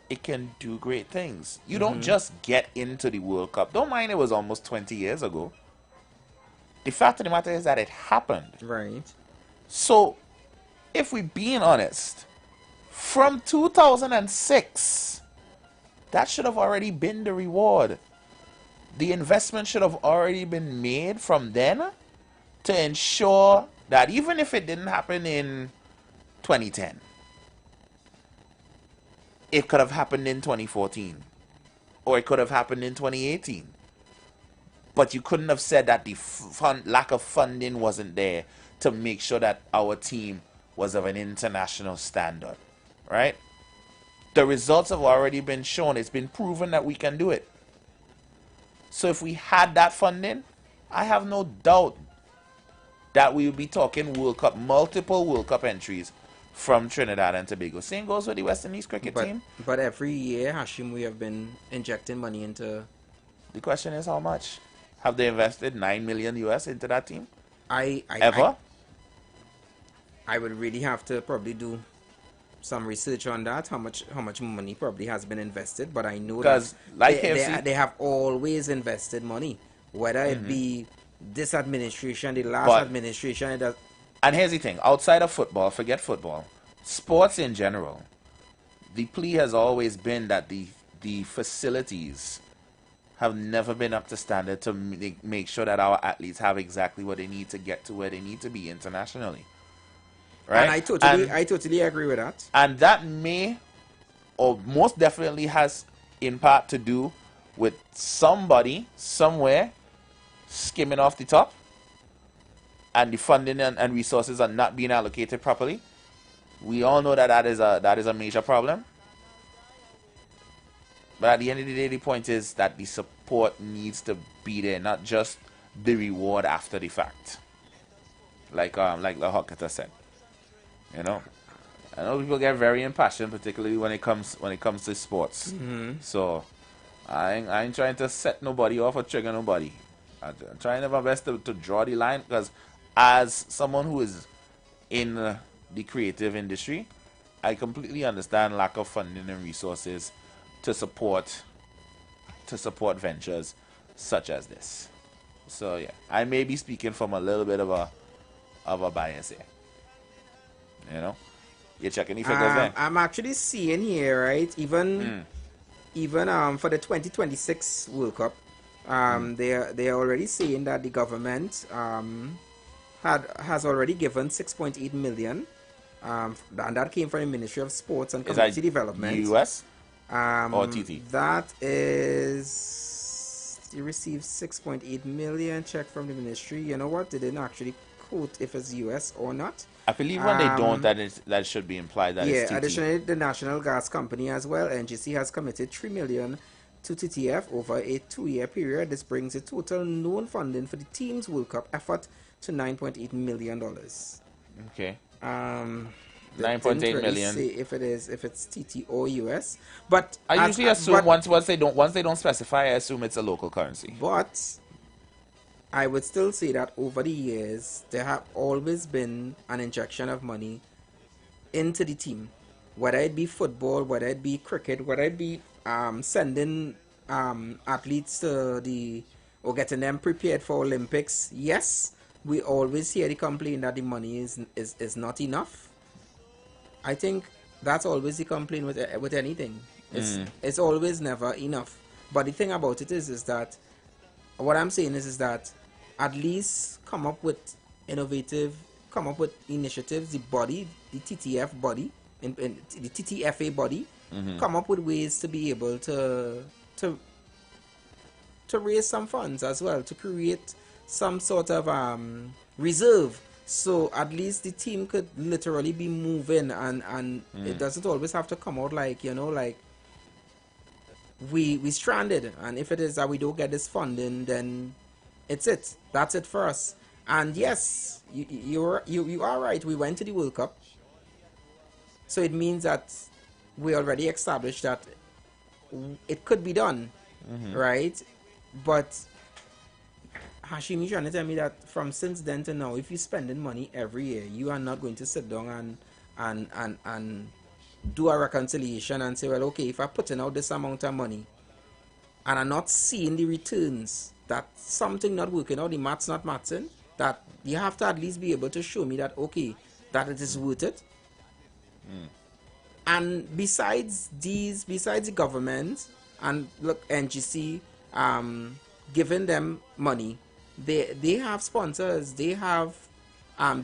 it can do great things. You don't just get into the World Cup. Don't mind it was almost 20 years ago. The fact of the matter is that it happened. Right. So, if we're being honest, from 2006, that should have already been the reward. The investment should have already been made from then to ensure that even if it didn't happen in 2010, it could have happened in 2014, or it could have happened in 2018. But you couldn't have said that the lack of funding wasn't there to make sure that our team was of an international standard, right? The results have already been shown. It's been proven that we can do it. So if we had that funding, I have no doubt that we would be talking World Cup, multiple World Cup entries from Trinidad and Tobago. Same goes with the West Indies cricket team. But every year, Hashim, we have been injecting money into... The question is how much? Have they invested $9 million US into that team? Ever? I would really have to probably do some research on that, how much money probably has been invested, but I know that they have always invested money, whether it be this administration, the last administration. And here's the thing, outside of football, forget football, sports in general, the plea has always been that the facilities have never been up to standard to make sure that our athletes have exactly what they need to get to where they need to be internationally. right? And I totally agree with that. And that may, or most definitely has, in part to do with somebody somewhere skimming off the top, and the funding and resources are not being allocated properly. We all know that is a major problem. But at the end of the day, the point is that the support needs to be there, not just the reward after the fact. Like the Huckata said. You know? I know people get very impassioned, particularly when it comes to sports. Mm-hmm. So I ain't trying to set nobody off or trigger nobody. I'm trying my best to draw the line, because as someone who is in the creative industry, I completely understand lack of funding and resources to support ventures such as this. So yeah, I may be speaking from a little bit of a bias here. You know, you check any figures there? I'm actually seeing here, right? Even for the 2026 World Cup, they are already saying that the government has already given 6.8 million, and that came from the Ministry of Sports and Community Development. US or TT? That is, you received 6.8 million check from the ministry. You know what? They didn't actually quote if it's US or not. I believe when they don't, that should be implied that it's TT. Additionally, the National Gas Company as well, NGC, has committed 3 million to TTF over a 2-year period. This brings the total known funding for the team's World Cup effort to $9.8 million. Okay. 9.8 million. Say if it's TT or US, but I usually assume once they don't specify, I assume it's a local currency. But I would still say that over the years there have always been an injection of money into the team, whether it be football, whether it be cricket, whether it be sending athletes to or getting them prepared for Olympics. Yes, we always hear the complaint that the money is not enough. I think that's always the complaint with anything. It's always never enough. But the thing about it is that what I'm saying is that at least come up with initiatives. The TTF body, in the TTFA body, come up with ways to be able to raise some funds as well, to create some sort of reserve, so at least the team could literally be moving, and it doesn't always have to come out like, you know, like we stranded, and if it is that we don't get this funding, then that's it for us. And yes, you are right, we went to the World Cup, so it means that we already established that it could be done, right? But Hashim, you're trying to tell me that from since then to now, if you're spending money every year, you are not going to sit down and do a reconciliation and say, well, okay, if I'm putting out this amount of money and I'm not seeing the returns, that something not working out, the math's not matching, that you have to at least be able to show me that, okay, that it is worth it. And besides the government and look, NGC giving them money, they have sponsors. They have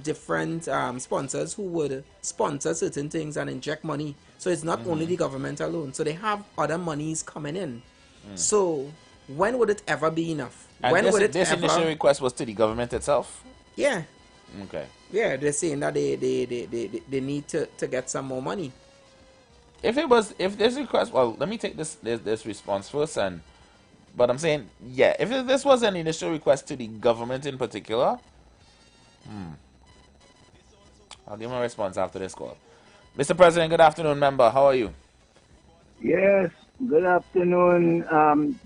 different sponsors who would sponsor certain things and inject money. So it's not only the government alone. So they have other monies coming in. So when would it ever be enough? And when would it this ever... initial request was to the government itself? Yeah. Okay. Yeah, they're saying that they need to get some more money. If this request, well, let me take this response first, but I'm saying, yeah, if this was an initial request to the government in particular, I'll give my response after this call. Mr. President, good afternoon, member. How are you? Yes, good afternoon,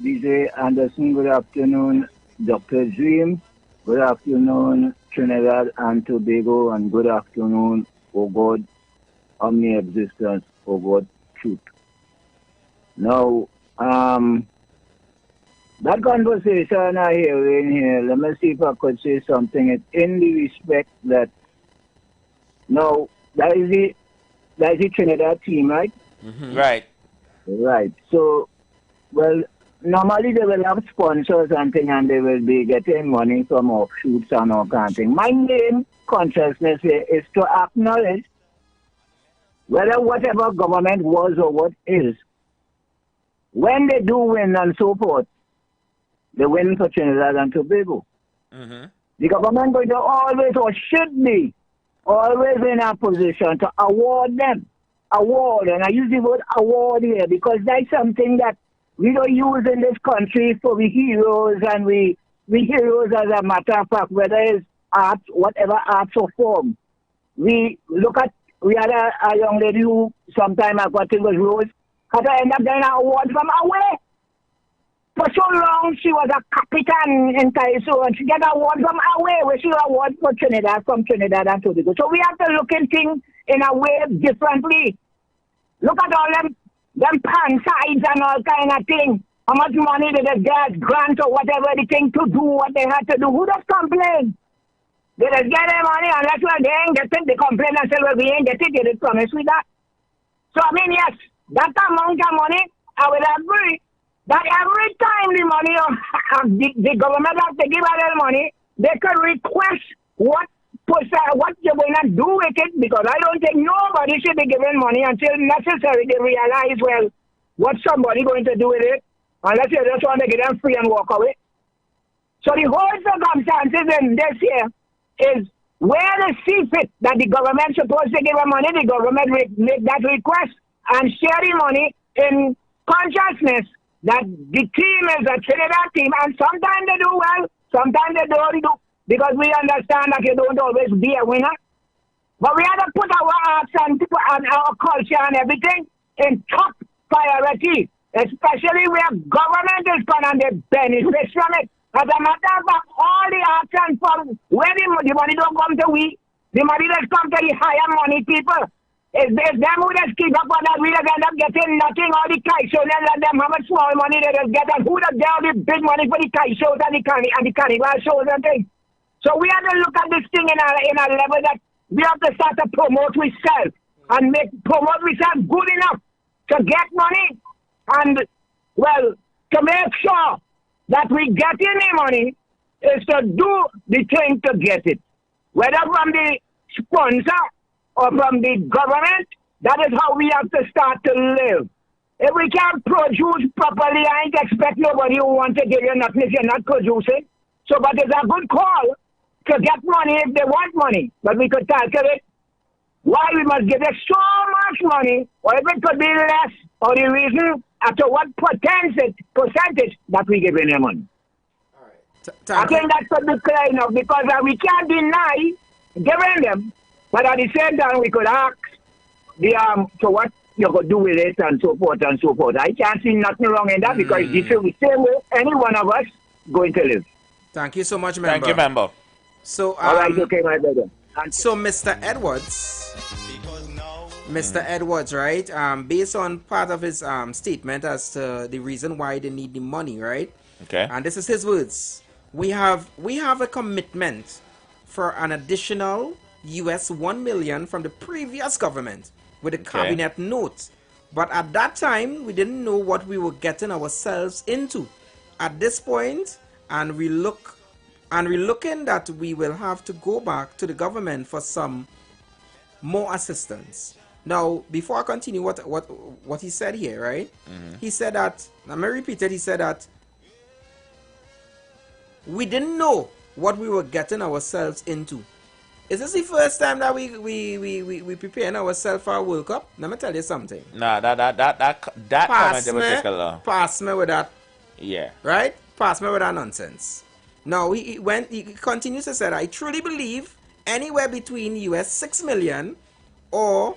DJ Anderson. Good afternoon, Dr. Dream. Good afternoon, Trinidad and Tobago. And good afternoon, O God, omni-existence, O God, truth. Now, that conversation I hear in here, let me see if I could say something. It's in the respect that, now, that is the Trinidad team, right? Right. Right. So, well, normally they will have sponsors and things, and they will be getting money from offshoots and all kind of thing. My name consciousness here is to acknowledge whether whatever government was or what is, when they do win and so forth, they win for Trinidad and Tobago. The government going to always, or should be, always in a position to award them. Award, and I use the word award here because that's something that we don't use in this country for we heroes, and we heroes as a matter of fact, whether it's art, whatever arts or form. We had a young lady who sometime ago, I think was Rose, had to end up getting an award from away. For so long, she was a captain in Taiso, and she got an award from away, where she got an award for Trinidad, from Trinidad and Tobago. So we have to look at things in a way differently. Look at all them pan sides and all kind of things. How much money did they get, grant or whatever the thing to do what they had to do? Who does complain? They just get their money unless they ain't get it. They complain and say, well, we ain't get it. They didn't promise with that. So, I mean, yes, that amount of money, I would agree that every time the money of the government has to give out their money, they could request what you're going to do with it, because I don't think nobody should be giving money until necessary they realize, well, what's somebody going to do with it, unless you just want to get them free and walk away. So the whole circumstances in this here is where they see fit that the government supposed to give them money, the government make that request and share the money in consciousness that the team is a Trinidad team, and sometimes they do well, sometimes they don't do, because we understand that you don't always be a winner. But we have to put our arts and our culture and everything in top priority, especially where government is going and they benefit from it. As a matter of fact, all the arts and forms, where the money don't come to we, the money does come to the higher money people. It's them who just keep up on that, we just end up getting nothing, all the kite shows, and them how much small money they just get, and who does get all the big money for the kite shows and the carnival shows and things. So we have to look at this thing in a level that we have to start to promote ourselves and promote ourselves good enough to get money, and, well, to make sure that we get any money is to do the thing to get it. Whether from the sponsor or from the government, that is how we have to start to live. If we can't produce properly, I ain't expect nobody who wants to give you nothing if you're not producing. So, but it's a good call to get money if they want money. But we could calculate why we must give them so much money, or if it could be less, or the reason as to what percentage that we give them money. All right. I think that could be clear enough, because we can't deny giving them, but at the same time we could ask the so what you could do with it and so forth and so forth. I can't see nothing wrong in that, because this is the same way any one of us going to live. Thank you so much, member. Thank you, member. So, all right, okay, my brother. So, Mr. Edwards, right? Based on part of his statement as to the reason why they need the money, right? Okay. And this is his words. We have a commitment for an additional US $1 million from the previous government with a cabinet note. But at that time, we didn't know what we were getting ourselves into. At this point, and we're looking that we will have to go back to the government for some more assistance. Now, before I continue, what he said here, right? He said that, let me repeat it, he said that we didn't know what we were getting ourselves into. Is this the first time that we preparing ourselves for a World Cup? Let me tell you something. Nah, that comment in particular. Pass me with that. Yeah. Right? Pass me with that nonsense. Now, he continues to say, I truly believe anywhere between US 6 million or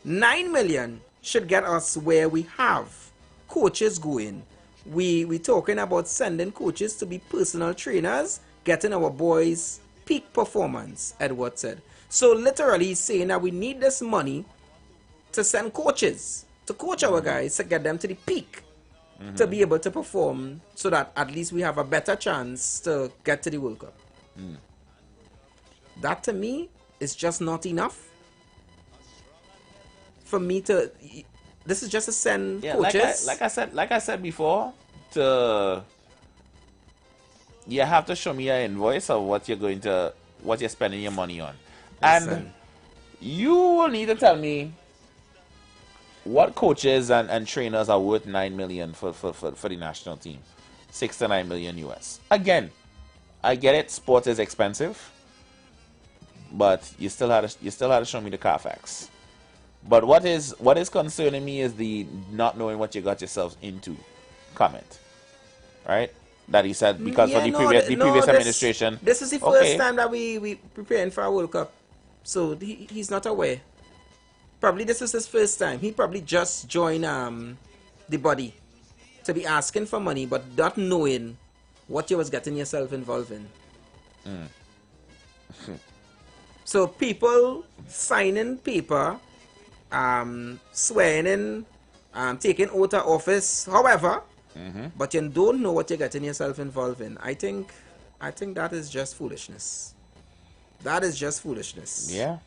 9 million should get us where we have coaches going. We talking about sending coaches to be personal trainers, getting our boys peak performance, Edward said. So literally he's saying that we need this money to send coaches, to coach our guys, to get them to the peak, to be able to perform, so that at least we have a better chance to get to the World Cup. That to me is just not enough for me to. This is just to send coaches. Like I said before, you have to show me an invoice of what you're going to what you're spending your money on. And you will need to tell me what coaches and trainers are worth $9 million for the national team. 6 to 9 million US. Again, I get it, sports is expensive, but you still had to show me the Carfax. But what is concerning me is the not knowing what you got yourself into comment. Right? That he said because for the previous administration. This is the first time that we preparing for a World Cup. So he's not aware. Probably this is his first time. He probably just joined the body to be asking for money, but not knowing what you was getting yourself involved in. So people signing paper, swearing in, taking oath of office, however, but you don't know what you're getting yourself involved in. I think that is just foolishness. That is just foolishness. Yeah.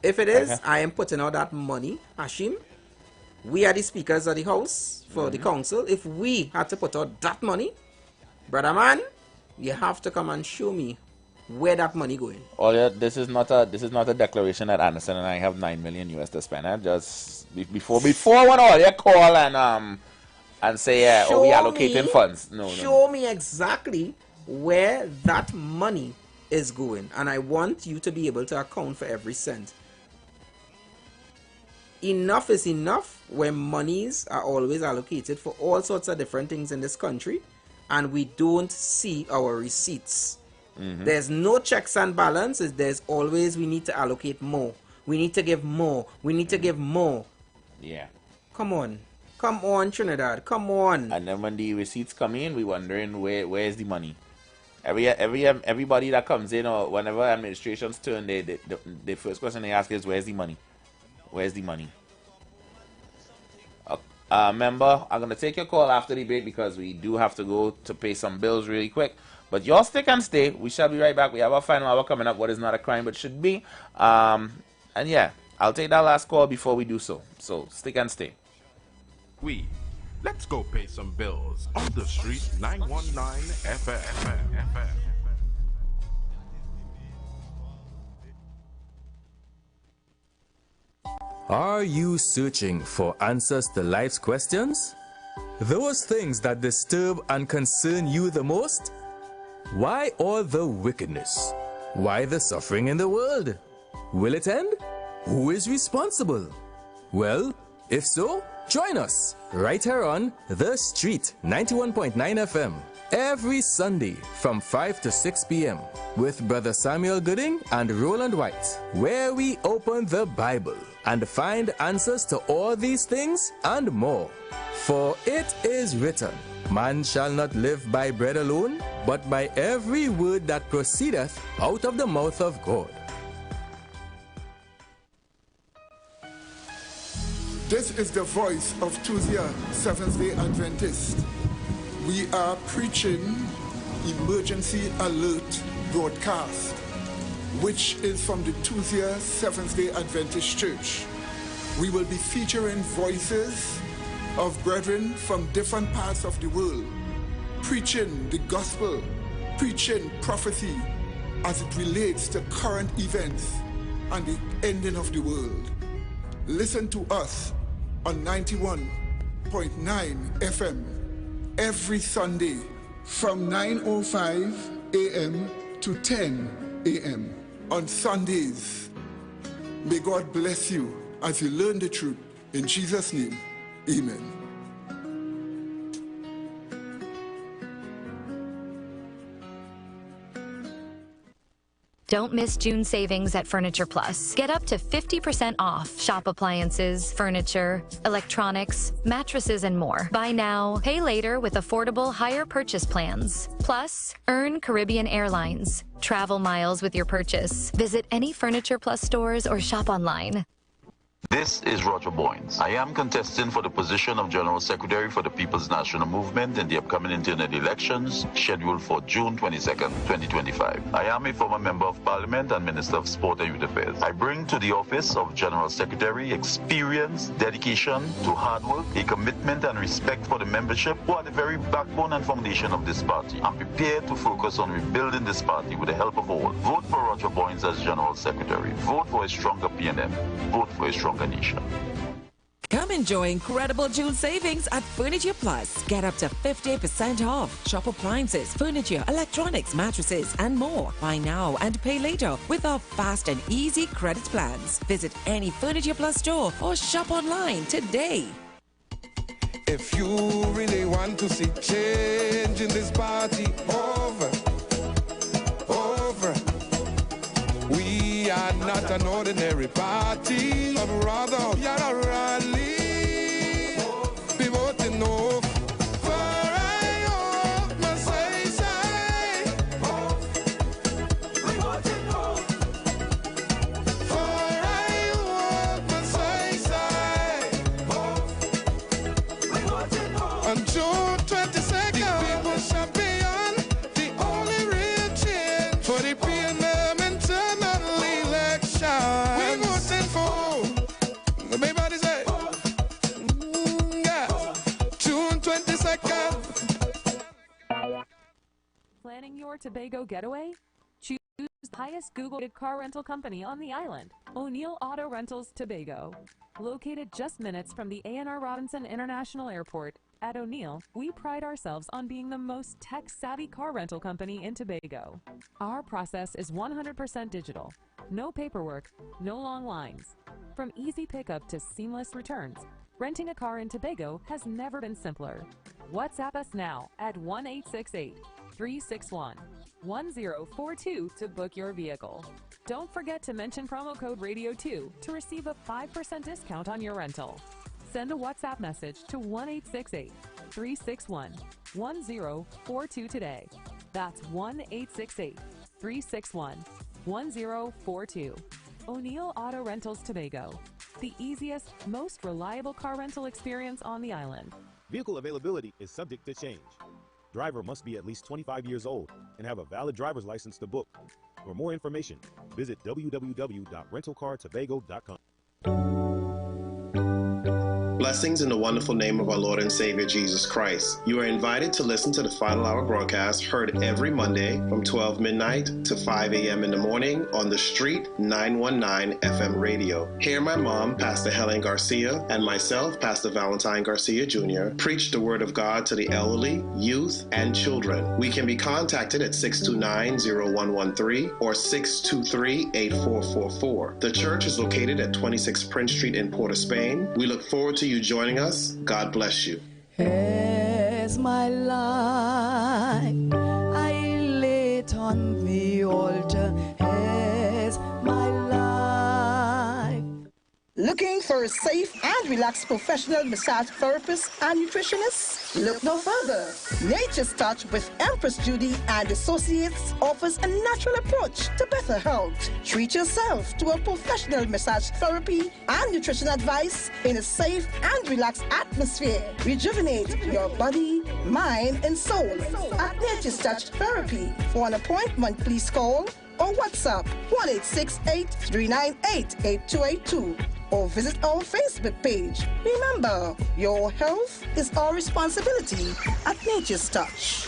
If it is, I am putting out that money, Hashim. We are the speakers of the house for the council. If we had to put out that money, brother man, you have to come and show me where that money going. Oh yeah, this is not a declaration that Anderson and I have $9 million US to spend. Just before when all you call and say we allocating funds. Show me exactly where that money is going, and I want you to be able to account for every cent. Enough is enough when monies are always allocated for all sorts of different things in this country, and we don't see our receipts. There's no checks and balances. There's always we need to allocate more. We need to give more. We need to give more. Yeah. Come on, Trinidad. Come on. And then when the receipts come in, we wondering where's the money. Everybody that comes in, or whenever administrations turn, the first question they ask is where's the money? Where's the money? Member, I'm going to take your call after the break because we do have to go to pay some bills really quick. But y'all stick and stay. We shall be right back. We have our final hour coming up. What is not a crime but should be. And yeah, I'll take that last call before we do so. So stick and stay. Let's go pay some bills on the street 919 FM. Are you searching for answers to life's questions? Those things that disturb and concern you the most? Why all the wickedness? Why the suffering in the world? Will it end? Who is responsible? Well, if so, join us right here on The Street 91.9 FM every Sunday from 5 to 6 p.m. with Brother Samuel Gooding and Roland White, where we open the Bible and find answers to all these things and more. For it is written, man shall not live by bread alone, but by every word that proceedeth out of the mouth of God. This is the voice of Tuesday Seventh-day Adventist. We are preaching Emergency Alert broadcast, which is from the Tuesday Seventh-day Adventist Church. We will be featuring voices of brethren from different parts of the world, preaching the gospel, preaching prophecy as it relates to current events and the ending of the world. Listen to us on 91.9 FM every Sunday from 9:05 a.m. to 10 a.m. on Sundays. May God bless you as you learn the truth. In Jesus' name, amen. Don't miss June savings at Furniture Plus. Get up to 50% off shop appliances, furniture, electronics, mattresses, and more. Buy now, pay later with affordable higher purchase plans. Plus, earn Caribbean Airlines. Travel miles with your purchase. Visit any Furniture Plus stores or shop online. This is Roger Boynes. I am contesting for the position of General Secretary for the People's National Movement in the upcoming internal elections scheduled for June 22nd, 2025. I am a former Member of Parliament and Minister of Sport and Youth Affairs. I bring to the office of General Secretary experience, dedication to hard work, a commitment and respect for the membership who are the very backbone and foundation of this party. I'm prepared to focus on rebuilding this party with the help of all. Vote for Roger Boynes as General Secretary. Vote for a stronger PNM. Vote for a stronger nation. Come enjoy incredible June savings at Furniture Plus. Get up to 50% off. Shop appliances, furniture, electronics, mattresses, and more. Buy now and pay later with our fast and easy credit plans. Visit any Furniture Plus store or shop online today. If you really want to see change in this party, we are not an ordinary party, but rather we are a rally. Be voting no for I hope my say. We voting no for I hope my say. We voting no on June 22nd. The people's champion, the only real change for the PNM internal election. We voting for. Everybody say, yeah, June 22nd. Planning your Tobago getaway? Choose the highest Googled car rental company on the island, O'Neill Auto Rentals Tobago. Located just minutes from the A&R Robinson International Airport, at O'Neill, we pride ourselves on being the most tech-savvy car rental company in Tobago. Our process is 100% digital. No paperwork, no long lines. From easy pickup to seamless returns, renting a car in Tobago has never been simpler. WhatsApp us now at 1-868-361-1042 to book your vehicle. Don't forget to mention promo code Radio2 to receive a 5% discount on your rental. Send a WhatsApp message to 1-868-361-1042 today. That's 1-868-361-1042. O'Neill Auto Rentals Tobago, the easiest, most reliable car rental experience on the island. Vehicle availability is subject to change. Driver must be at least 25 years old and have a valid driver's license to book. For more information, visit www.rentalcartobago.com. Blessings in the wonderful name of our Lord and Savior Jesus Christ. You are invited to listen to the Final Hour broadcast heard every Monday from 12 midnight to 5 a.m. in the morning on The Street 919 FM radio. Here my mom, Pastor Helen Garcia, and myself, Pastor Valentine Garcia Jr., preach the Word of God to the elderly, youth, and children. We can be contacted at 629-0113 or 623-8444. The church is located at 26 Prince Street in Port of Spain. We look forward to you joining us. God bless you. As my life I lay it on the altar, as my life. Looking for a safe and relaxed professional massage therapist and nutritionist? Look no further. Nature's Touch with Empress Judy and Associates offers a natural approach to better health. Treat yourself to a professional massage therapy and nutrition advice in a safe and relaxed atmosphere. Rejuvenate your body, mind, and soul at Nature's Touch Therapy. For an appointment, please call or WhatsApp 1-868-398-8282 or visit our Facebook page. Remember, your health is our responsibility at Nature's Touch.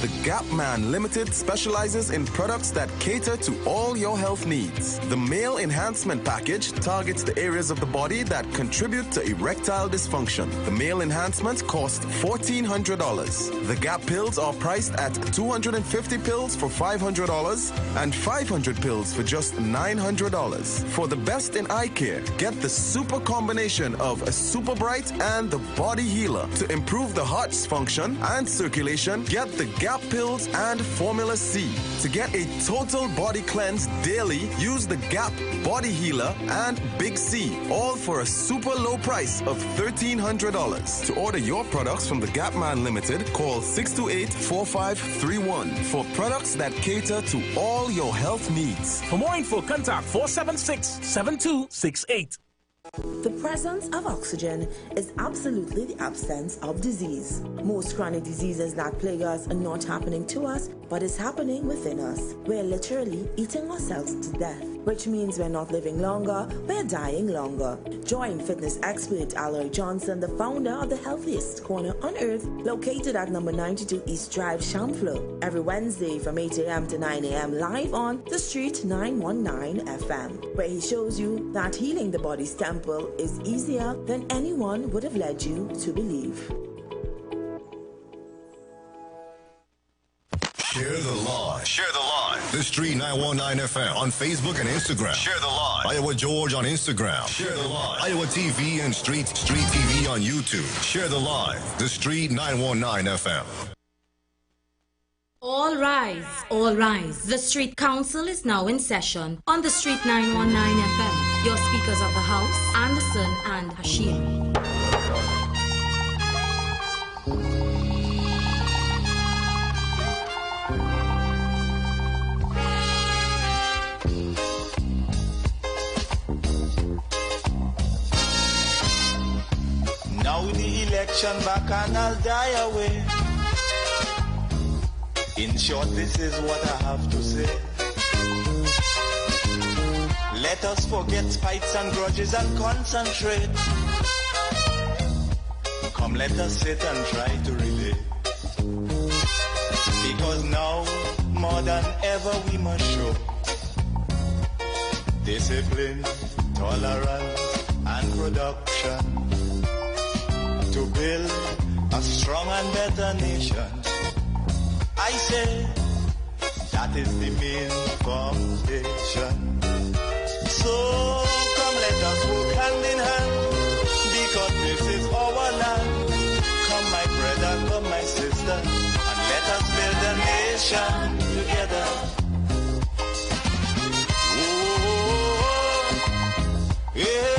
The Gap Man Limited specializes in products that cater to all your health needs. The Male Enhancement Package targets the areas of the body that contribute to erectile dysfunction. The Male Enhancement costs $1,400. The Gap pills are priced at 250 pills for $500 and 500 pills for just $900. For the best in eye care, get the super combination of a Super Bright and the Body Healer. To improve the heart's function and circulation, get the Gap Gap Pills, and Formula C. To get a total body cleanse daily, use the Gap Body Healer and Big C, all for a super low price of $1,300. To order your products from the Gap Man Limited, call 628-4531 for products that cater to all your health needs. For more info, contact 476-7268. The presence of oxygen is absolutely the absence of disease. Most chronic diseases that plague us are not happening to us, but is happening within us. We're literally eating ourselves to death, which means we're not living longer, we're dying longer. Join fitness expert Aloy Johnson, the founder of the healthiest corner on earth, located at number 92 East Drive, Chamfleur, every Wednesday from 8 a.m. to 9 a.m. live on The Street 919 FM, where he shows you that healing the body's temple is easier than anyone would have led you to believe. Share the live. Share the live. The Street 919 FM on Facebook and Instagram. Share the live. Iowa George on Instagram. Share the live. Iowa TV and Street TV on YouTube. Share the live. The Street 919 FM. All rise, all rise. The Street Council is now in session on the Street 919 FM. Your speakers of the House, Anderson and Hashim. Now the election back and I'll die away. In short, this is what I have to say. Let us forget fights and grudges and concentrate. Come, let us sit and try to relate. Because now, more than ever, we must show discipline, tolerance, and production to build a strong and better nation. I say that is the main foundation. So come, let us work hand in hand, because this is our land. Come, my brother, come, my sister, and let us build a nation together. Oh, yeah.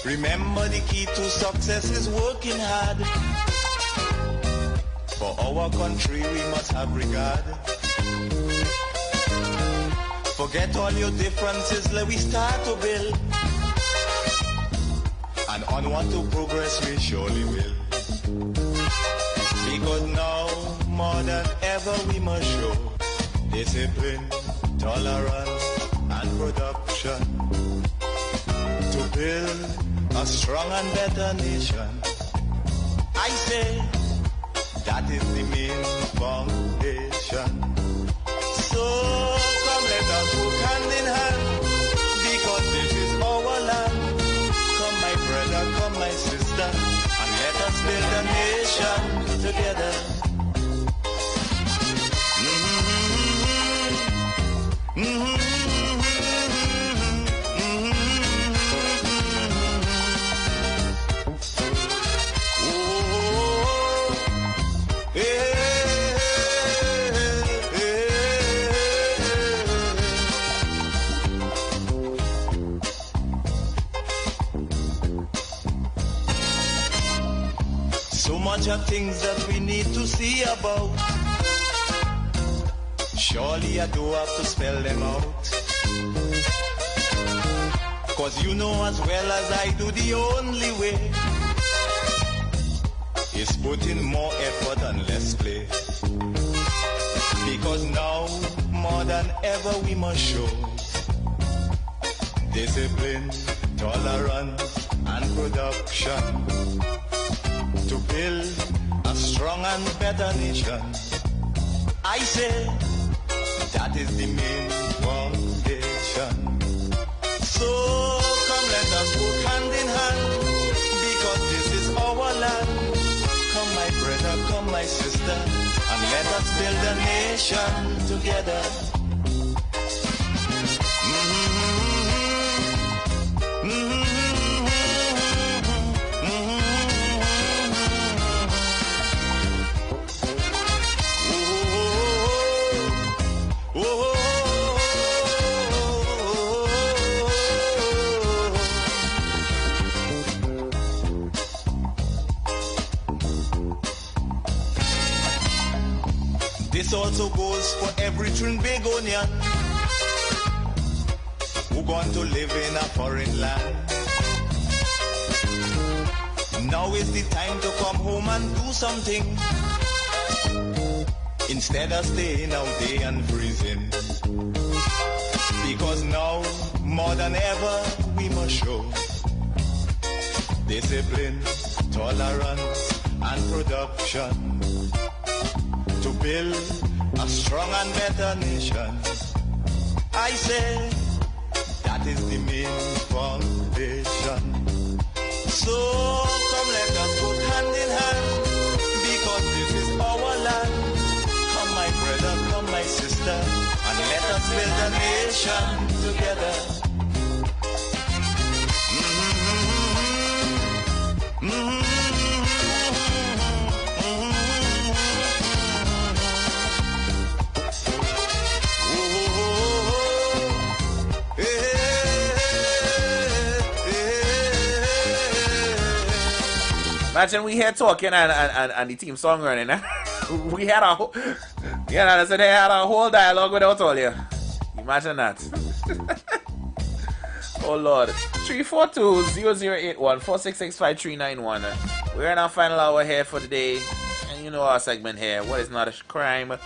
Remember, the key to success is working hard. For our country we must have regard. Forget all your differences, let we start to build. And onward to progress we surely will. Because now, more than ever, we must show discipline, tolerance, and production to build a strong and better nation. I say that is the main foundation. So come, let us work hand in hand, because this is our land. Come, my brother, come, my sister, and let us build a nation together. So much of things that we need to see about. Surely I do have to spell them out. Cause you know as well as I do, the only way is put in more effort and less play. Because now, more than ever, we must show discipline, tolerance, and production to build a strong and better nation. I say that is the main foundation. So come, let us work hand in hand, because this is our land. Come my brother, come my sister, and let us build a nation together. This also goes for every Trinbagonian who going to live in a foreign land. Now is the time to come home and do something, instead of staying out there and freezing. Because now, more than ever, we must show discipline, tolerance, and production to build a strong and better nation. I say that is the main foundation. So come let us put hand in hand, because this is our land. Come my brother, come my sister, and let us build a nation together. Imagine we here talking and the team song running. We had a they had a whole dialogue without all you. Imagine that. Oh Lord. 342-0081-466-5391. We're in our final hour here for the day. And you know our segment here. What is not a crime,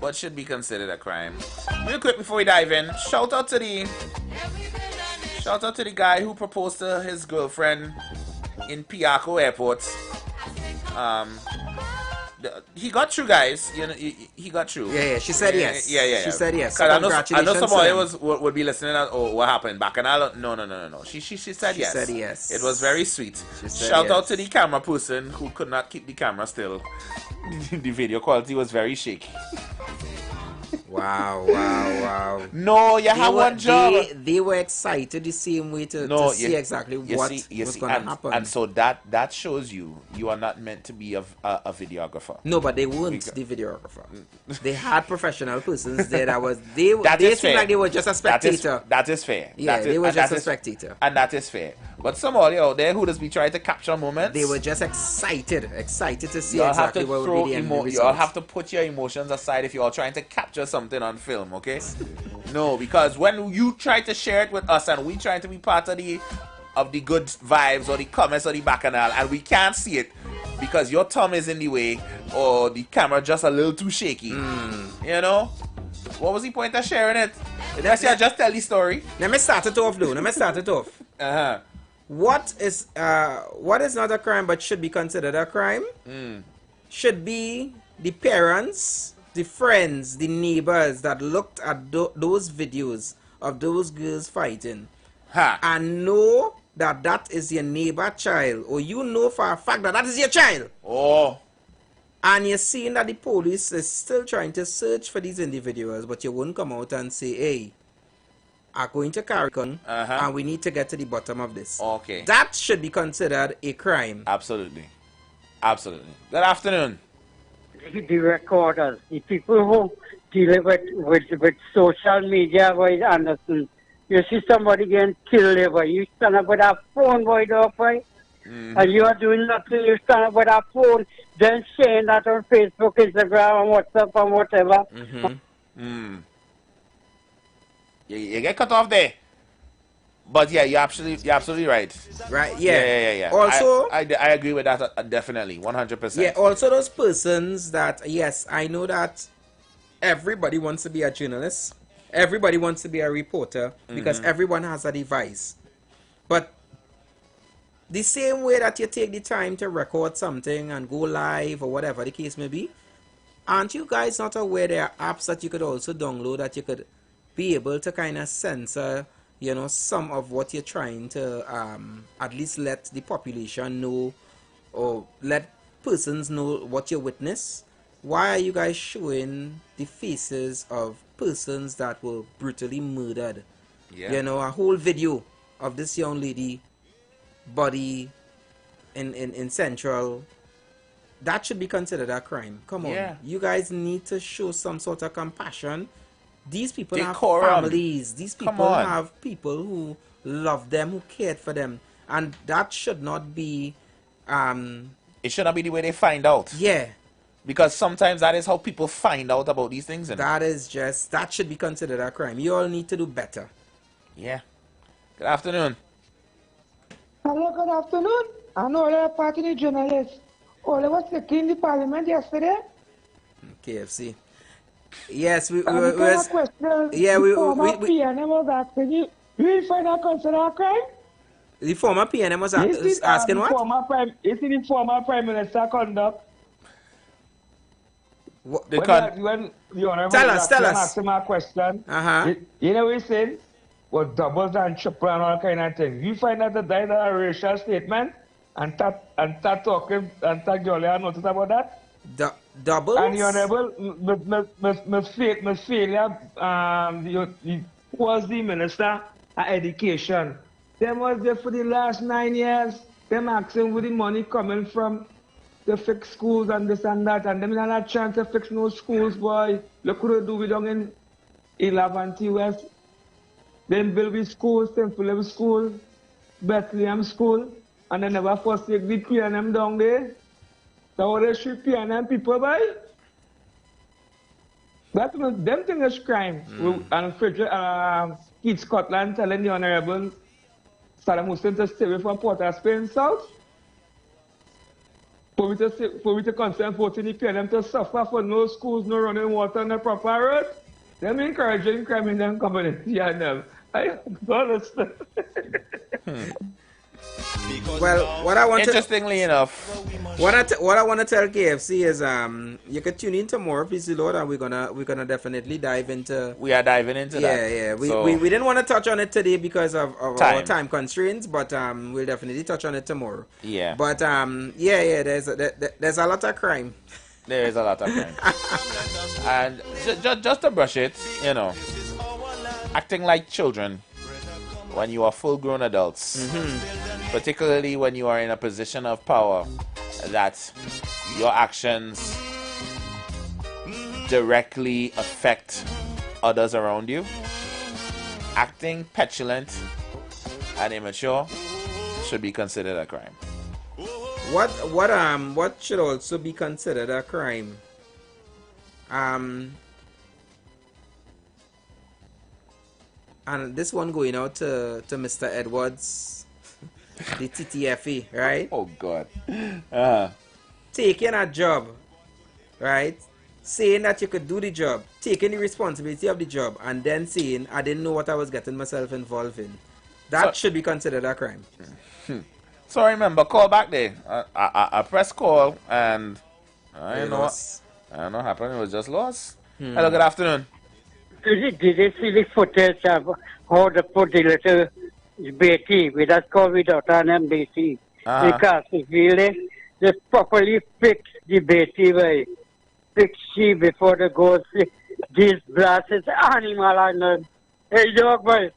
but should be considered a crime. Real quick before we dive in, shout out to the guy who proposed to his girlfriend in Piaco Airport. He got through, guys. You know, he got through. Yeah, she said yes. Yeah. She said yes. So Congratulations. I know somebody would be listening and, oh, what happened? Bacchanal? No. She said yes. She said yes. It was very sweet. Shout out to the camera person who could not keep the camera still. The video quality was very shaky. Wow. No, you have one job. They were excited the same way to see exactly what was going to happen. And so that shows you are not meant to be a videographer. No, but they weren't the videographer. They had professional persons there they seemed like they were just a spectator. That is fair. Yeah, they were just a spectator. And that is fair. But somebody out there who just be trying to capture moments. They were just excited to see exactly what would be the end result. You all have to put your emotions aside if you are trying to capture something on film, okay? No, because when you try to share it with us and we trying to be part of the good vibes or the comments or the bacchanal and we can't see it because your thumb is in the way or the camera just a little too shaky, you know? What was the point of sharing it? Let's just tell the story. Let me start it off. Uh-huh. What is not a crime but should be considered a crime should be the parents, the friends, the neighbors that looked at those videos of those girls fighting and know that is your neighbor child, or you know for a fact that is your child. Oh. And you're seeing that the police is still trying to search for these individuals, but you won't come out and say, hey, are going to carry on, and we need to get to the bottom of this. Okay. That should be considered a crime. Absolutely. Good afternoon. The recorders, the people who deal with social media, boy, Anderson. You see somebody getting killed there, boy. You stand up with a phone, boy, boy. And you are doing nothing. You stand up with a phone, then sharing that on Facebook, Instagram, and WhatsApp, and whatever. You get cut off there. But yeah, you're absolutely right. Right, yeah. Also, I agree with that definitely, 100%. Yeah, also those persons that, yes, I know that everybody wants to be a journalist. Everybody wants to be a reporter because everyone has a device. But the same way that you take the time to record something and go live or whatever the case may be, aren't you guys not aware there are apps that you could also download that you could be able to kind of censor you know, some of what you're trying to at least let the population know, or let persons know what you witness. Why are you guys showing the faces of persons that were brutally murdered? Yeah. You know, a whole video of this young lady body in Central. That should be considered a crime. Come on. Yeah. You guys need to show some sort of compassion. These people Decorum. have families. These Come people on. have people who love them, who cared for them. And that should not be... it should not be the way they find out. Yeah. Because sometimes that is how people find out about these things. And That should be considered a crime. You all need to do better. yeah. Good afternoon. Hello, good afternoon. I know you're a party journalist. Oh, I was in the parliament yesterday. KFC. Yes, we former PNM was asking you, will you find out consider a crime? The former PNM was asking what? The former Prime Minister conduct. When the Honorable tell us. asked him a question, you know what he said? Was doubles and triple and all kind of things. You find out that that is a racial statement and start talking and start jolly and notice about that? Doubles? And the Honorable Ms. Failure, was the Minister of Education. Them was there for the last 9 years. Them asking where the money coming from to fix schools and this and that. And them not a chance to fix no schools, boy. Look what they do we down in 11th West. Then build the schools, Temple Level School, Bethlehem School, and they never forsake the PNM down there. So they shoot PNM people by. That's not them thing is crime. And Keith Scotland telling the Honorable Saddam Hussein to stay away from Port of Spain South. For we to consent for the PNM to suffer for no schools, no running water, no proper road. Them encouraging crime in them community and them. I don't understand. Well, what I want interestingly enough, what I want to tell KFC is you can tune in tomorrow, please Lord, and we're gonna definitely dive into. We are diving into that. Yeah. We didn't want to touch on it today because of our time constraints, but we'll definitely touch on it tomorrow. Yeah. But there's a lot of crime. There is a lot of crime. And just to brush it, you know, acting like children when you are full-grown adults, particularly when you are in a position of power, that your actions directly affect others around you. Acting petulant and immature should be considered a crime. What should also be considered a crime? And this one going out to Mr. Edwards, the TTFE, right? Oh God. Taking a job, right? Saying that you could do the job, taking the responsibility of the job, and then saying I didn't know what I was getting myself involved in. That should be considered a crime. So remember, call back there. I press call and I don't know what happened. It was just lost. Hello, good afternoon. Did you see the footage of how they put the little baby with that COVID out on MBC? Because if you just properly fix the baby, right? Fix she before the goes. These blasted animal and hey dog, boy.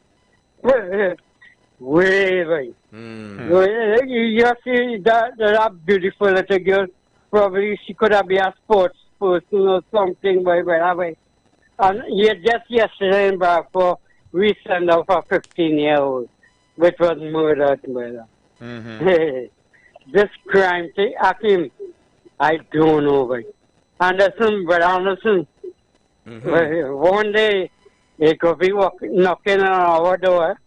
Way. You see that beautiful little girl. Probably she could have been a sports person or something, by the way. And just yesterday in Bradford, we sent out a 15-year-old, which was murdered, brother. This crime thing, Akim, I don't know, boy. Anderson. One day, they could be knocking on our door.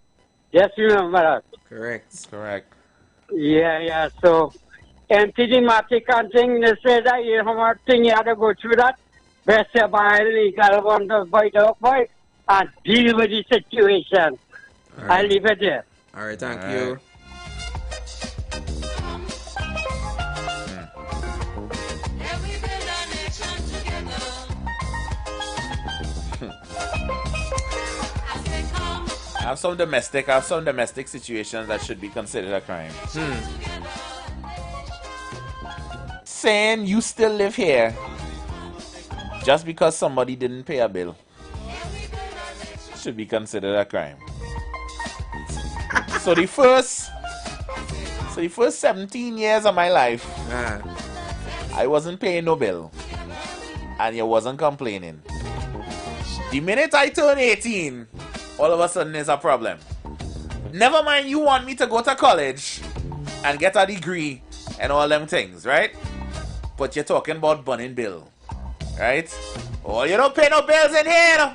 Just remember that. Correct. Yeah. So, anti-dematic and thing, they say that you have a thing, you have to go through that. Best by legal one to fight up by and deal with the situation. I'll leave it there. All right, thank you. have some domestic situations that should be considered a crime. Saying you still live here just because somebody didn't pay a bill should be considered a crime. So the first 17 years of my life, I wasn't paying no bill, and you wasn't complaining. The minute I turn 18, all of a sudden there's a problem. Never mind, you want me to go to college and get a degree and all them things, right? But you're talking about burning bill, right? Oh, you don't pay no bills in here.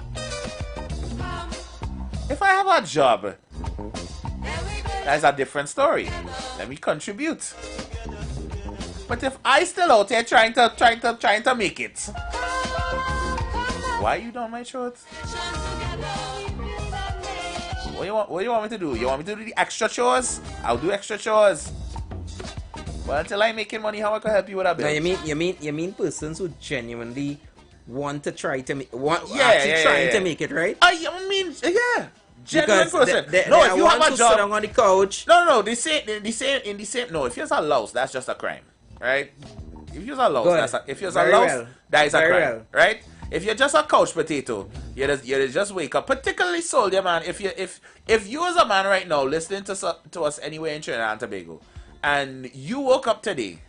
If I have a job, that's a different story. Let me contribute. But if I still out here trying to make it, why are you down my throat? What do you want me to do? You want me to do the extra chores? I'll do extra chores. Well, until I'm making money, how I can help you with a bill? No, you mean persons who genuinely want to try to make to make it, right? I mean, yeah. Genuine Because person. they No, if you have a sit job down on the couch. No, they say in the same. No, if you're a louse, that's just a crime, right? If you're a louse, that is a crime, right? If you're just a couch potato, you just wake up. Particularly soldier man, if you as a man right now listening to us anywhere in Trinidad and Tobago, and you woke up today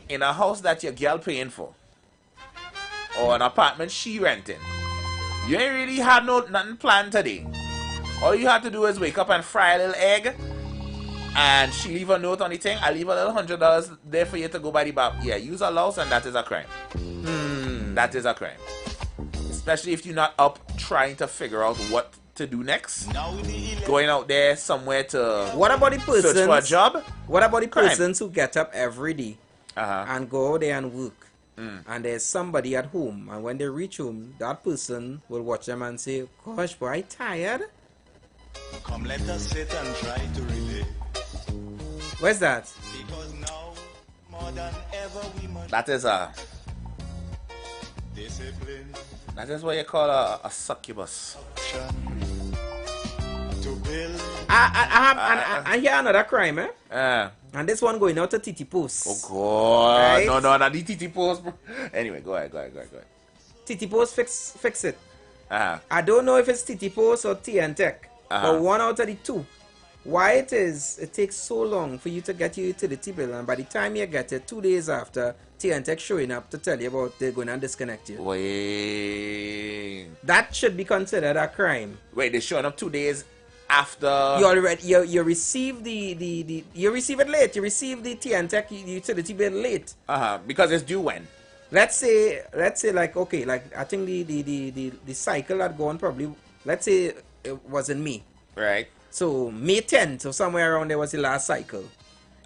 in a house that your girl paying for, or an apartment she renting, you ain't really had nothing planned today. All you have to do is wake up and fry a little egg, and she leave a note on the thing. I leave a little $100 there for you to go by the bar. Yeah, use a louse, and that is a crime. That is a crime. Especially if you're not up trying to figure out what to do next. Going out there somewhere to What about the persons, search for a job? What about the Crime. persons who get up every day and go out there and work? And there's somebody at home, and when they reach home, that person will watch them and say, "Gosh, boy, I tired." Come, let us sit and try to relate. Where's that? Because now, more than ever, we must That is discipline that is what you call a succubus. to build. I hear another crime, and this one going out to Titi Post. Oh God! Right? No, not the Titi Post. Anyway, go ahead. Titi Post fix it. Uh-huh. I don't know if it's Titi Post or TN Tech, but one out of the two. Why it takes so long for you to get your utility bill, and by the time you get it, 2 days after, TN Tech showing up to tell you about they're going to disconnect you. Wait. That should be considered a crime. Wait, they're showing up 2 days after you receive you receive it late. You receive the TN Tech utility bill late. Because it's due when? Let's say like okay, like I think the cycle had gone probably, let's say it was in May. Right. So May 10th or somewhere around there was the last cycle.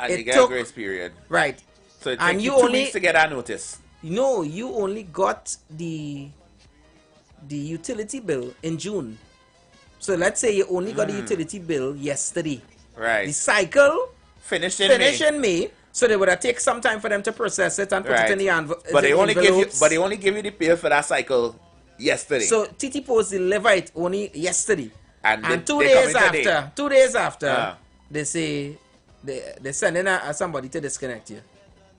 And they get a grace period. Right. So it takes you 2 weeks to get that notice. No, you only got the utility bill in June. So let's say you only got the utility bill yesterday. Right. The cycle finished in May. So they would have taken some time for them to process it and put it in the envelope. But they only give you the bill for that cycle yesterday. So TT Post deliver it only yesterday. And 2 they days come in after, today. 2 days after, they say they send in somebody to disconnect you.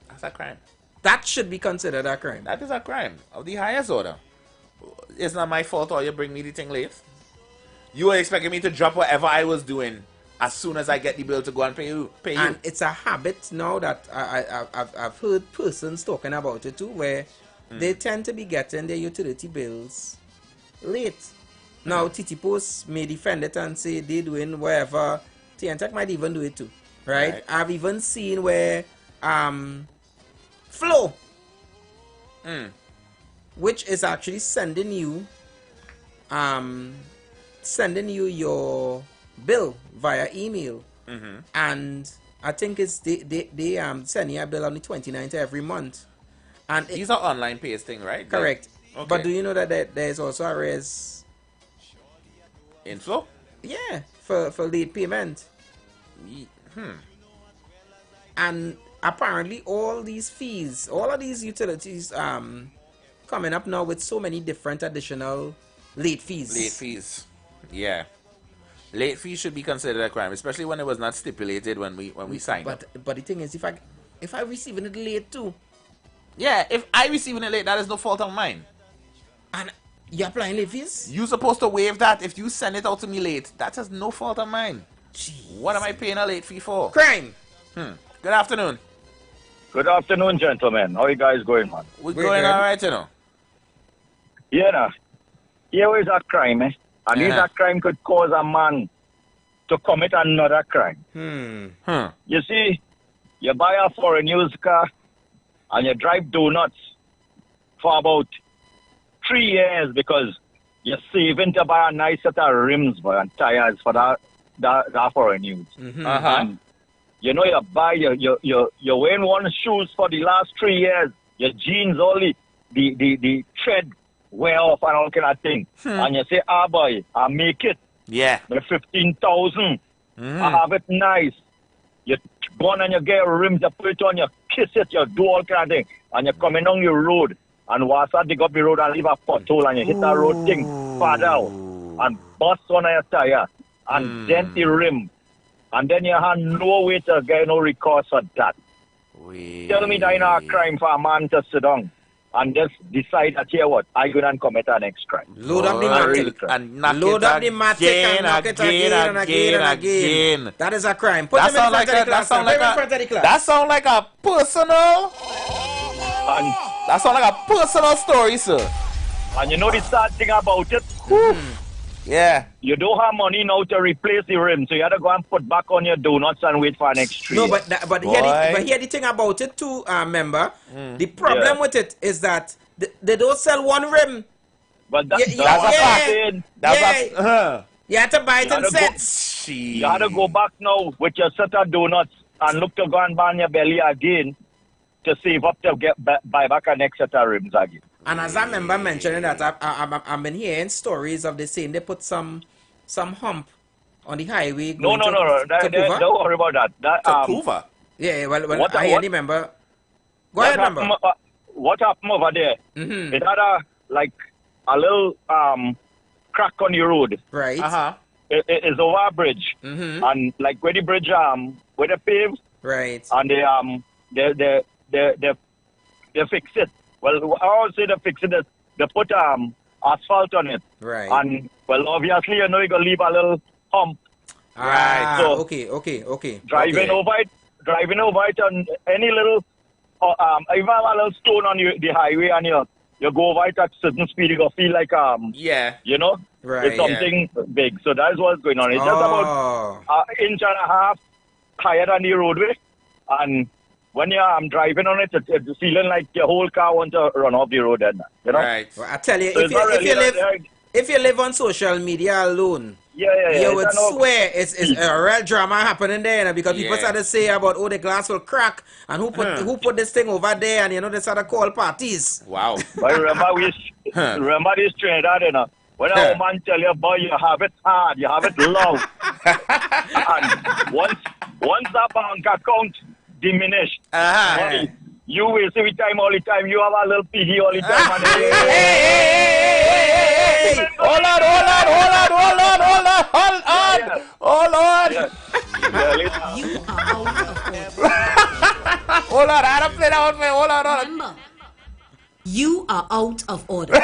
That's a crime. That should be considered a crime. That is a crime of the highest order. It's not my fault or you bring me the thing late. You were expecting me to drop whatever I was doing as soon as I get the bill to go and pay you. And it's a habit now that I've heard persons talking about it too, where they tend to be getting their utility bills late. Now, TT Post may defend it and say they're doing whatever. TN Tech might even do it too, right? I've even seen where Flow, which is actually sending you your bill via email, and I think it's they send you a bill on the 29th every month, and these are online pays thing, right? Correct. Okay. But do you know that there's also a res inflow? Yeah, for late payment. And apparently all these fees, all of these utilities coming up now with so many different additional late fees. Late fees. Yeah. Late fee should be considered a crime, especially when it was not stipulated when we signed up. But the thing is, if I receiving it late too. Yeah, if I receiving it late, that is no fault of mine. And you're applying late fees? You're supposed to waive that if you send it out to me late. That is no fault of mine. Jeez. What am I paying a late fee for? Crime. Good afternoon. Good afternoon, gentlemen. How you guys going, man? We're going all right, you know. Yeah, nah. Here is a crime, eh? And if that crime could cause a man to commit another crime. You see, you buy a foreign used car and you drive donuts for about 3 years because you're saving to buy a nice set of rims boy, and tires for that foreign use. And you know, you're wearing one shoes for the last 3 years. Your jeans only the tread wear off and all kind of thing. And you say, boy, I make it. Yeah. The 15,000. I have it nice. You go on and you get rims, you put it on, you kiss it, you do all kind of thing. And you're coming on your road. And once I dig up the road and leave a pothole and you hit that road thing, far down. And bust one of your tire. And dent the rim. And then you have no way to get no recourse for that. Tell me that it's not a crime for a man to sit down and just decide that, here what, I'm going to commit an next crime. Load up the matic and knock it again. That is a crime. Put them in front of the class. That sounds like a personal. That sounds like a personal story, sir. And you know the sad thing about it? Yeah. You don't have money now to replace the rim, so you have to go and put back on your donuts and wait for an extra. No, but here the thing about it too, member. The problem with it is that they don't sell one rim. But that's a fact. You have to buy it in sets. You have to go back now with your set of donuts and look to go and burn your belly again to save up to buy back an next set of rims again. And as I remember mentioning that, I've been hearing stories of they saying they put some hump on the highway. No. Don't worry about that. Vancouver? Yeah, well, I hear the member. Go ahead, member. What happened over there? It had a little crack on the road. Right. It's over a bridge. And like where the bridge, where they paved. Right. And they fix it. Well, I would say they fix it. They put asphalt on it. Right. And well, obviously, you know, you gonna leave a little hump. Right. So okay. Driving over it, on any little, even a little stone on the highway, and you go over it at certain speed, you gonna feel like you know, it's something big. So that's what's going on. It's just about an inch and a half higher than the roadway, and when you're driving on it, it's feeling like your whole car wants to run off the road. Then, you know? Right. Well, I tell you, so if you live on social media alone, you would swear it's a real drama happening there, you know, because people start to say about, oh, the glass will crack, and who put this thing over there, and you know, they start to call parties. Wow. But remember this Trinidad, you know, when a woman tell you, boy, you have it hard, you have it long, and once that bank account diminished. You waste every time, all the time. You have a little piggy all the time. Hey! Hold on. You are out of order. Hold on, I had to play that one for you. Hold on. Remember, you are out of order.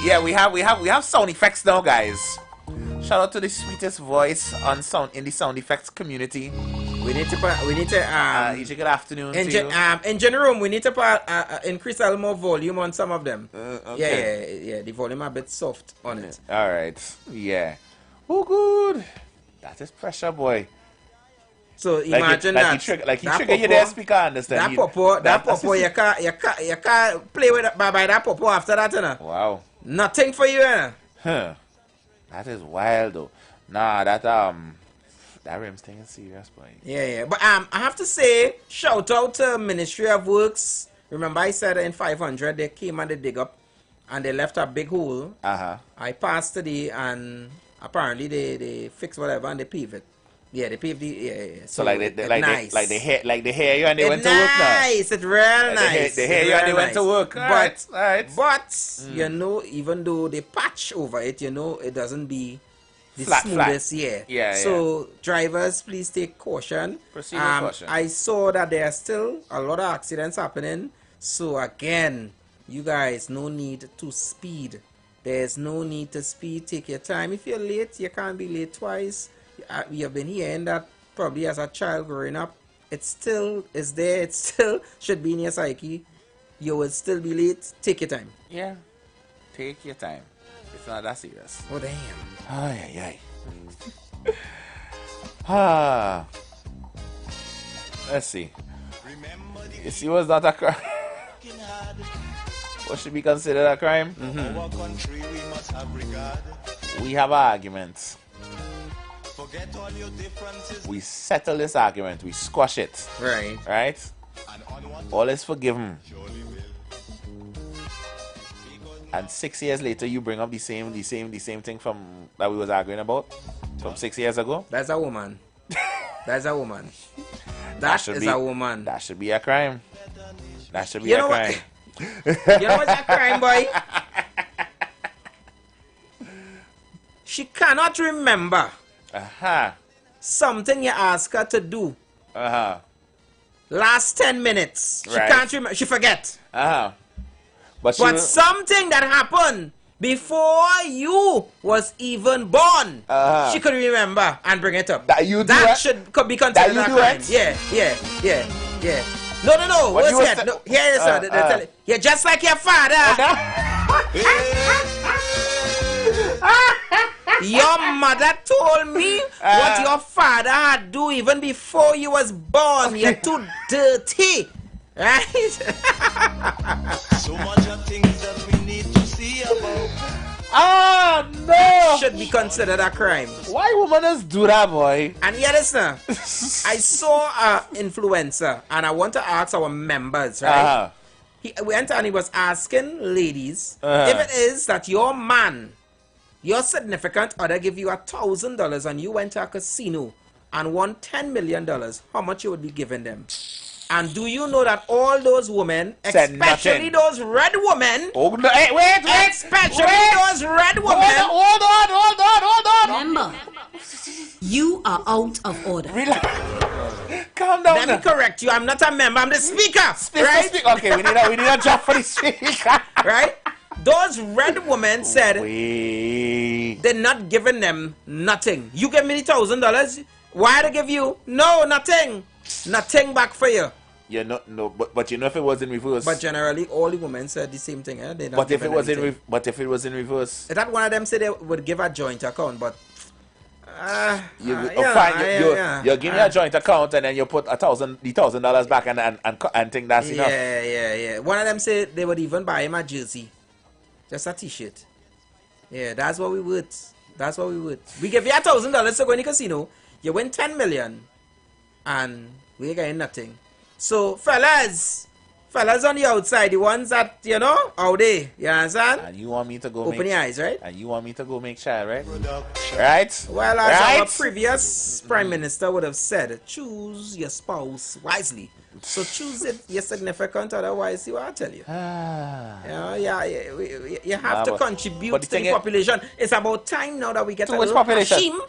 Yeah, we have sound effects now, guys. Shout out to the sweetest voice in the sound effects community. We need to good afternoon to you. Engine room, we need to increase a little more volume on some of them. Okay. Yeah, the volume a bit soft on it. All right. Yeah. Oh, good. That is pressure, boy. So imagine that. He trigger you there, speaker, understand? That popo, you can't play with by that popo after that, you know? Wow. Nothing for you, you know? Huh. That is wild, though. Nah, that rim's thing is serious, boy. Yeah. But I have to say, shout out to Ministry of Works. Remember I said in 500 they came and they dig up and they left a big hole. I passed today and apparently they fixed whatever and they paved it. Yeah, they paved the yeah. So like nice. they hair you and they went to work now. Nice, it's real nice. They hair you and they went to work. But right. you know, even though they patch over it, you know, it doesn't be the flat. smoothest. Yeah. So drivers, please take caution. Proceed with caution. I saw that there are still a lot of accidents happening. So again, you guys, no need to speed. There's no need to speed. Take your time. If you're late, you can't be late twice. We have been hearing that probably as a child growing up. It still is there. It still should be in your psyche. You will still be late. Take your time. Yeah. Take your time. It's not that serious. Oh, damn. Ay. Ah. Let's see. You see what's not a crime? What should be considered a crime? We have arguments. We settle this argument. We squash it. Right? All is forgiven. And 6 years later, you bring up the same thing from that we was arguing about from 6 years ago. That's a woman. That's a woman. That is a woman. That should be a crime. That should be a crime. You know what's a crime, boy? She cannot remember something you ask her to do. Last 10 minutes. She can't remember. She forget. But something that happened before you was even born, she could remember and bring it up. That could be considered a crime. Yeah. No. What's that? No, here is you're just like your father. Your mother told me what your father had do even before you was born. You're too dirty. Right? So much of things that we need to see about. No! Should be considered a crime. Why women do that, boy? And hear this now. I saw an influencer, and I want to ask our members, right? He went and he was asking ladies if it is that your man, your significant other, give you $1,000 and you went to a casino and won $10 million, how much you would be giving them? And do you know that all those women, especially those red women, especially those red women, hold on. Remember, you are out of order. Calm down. Let me correct you. I'm not a member. I'm the speaker. Right? Okay, we need a job for the speaker. Right? Those red women said they're not giving them nothing. You give me the $1,000. Why they give you? No, nothing. Nothing back for you. Yeah, but you know if it was in reverse. But generally, all the women said the same thing. They not but if it was in reverse, that one of them said they would give a joint account, but you're giving a joint account and then you put $1,000 back and think that's enough. Yeah. One of them said they would even buy him a jersey, just a T-shirt. Yeah, that's what we would. We give you $1,000 to go in the casino. You win 10 million, and we ain't getting nothing. So, fellas on the outside, the ones that, you know, out there, you understand? And you want me to go open your eyes, right? And you want me to go make child, right? Right? Well, as our previous Prime Minister would have said, choose your spouse wisely. So choose your significant, otherwise, see what I tell you. You have to contribute to the population. It's about time now that we get a little population.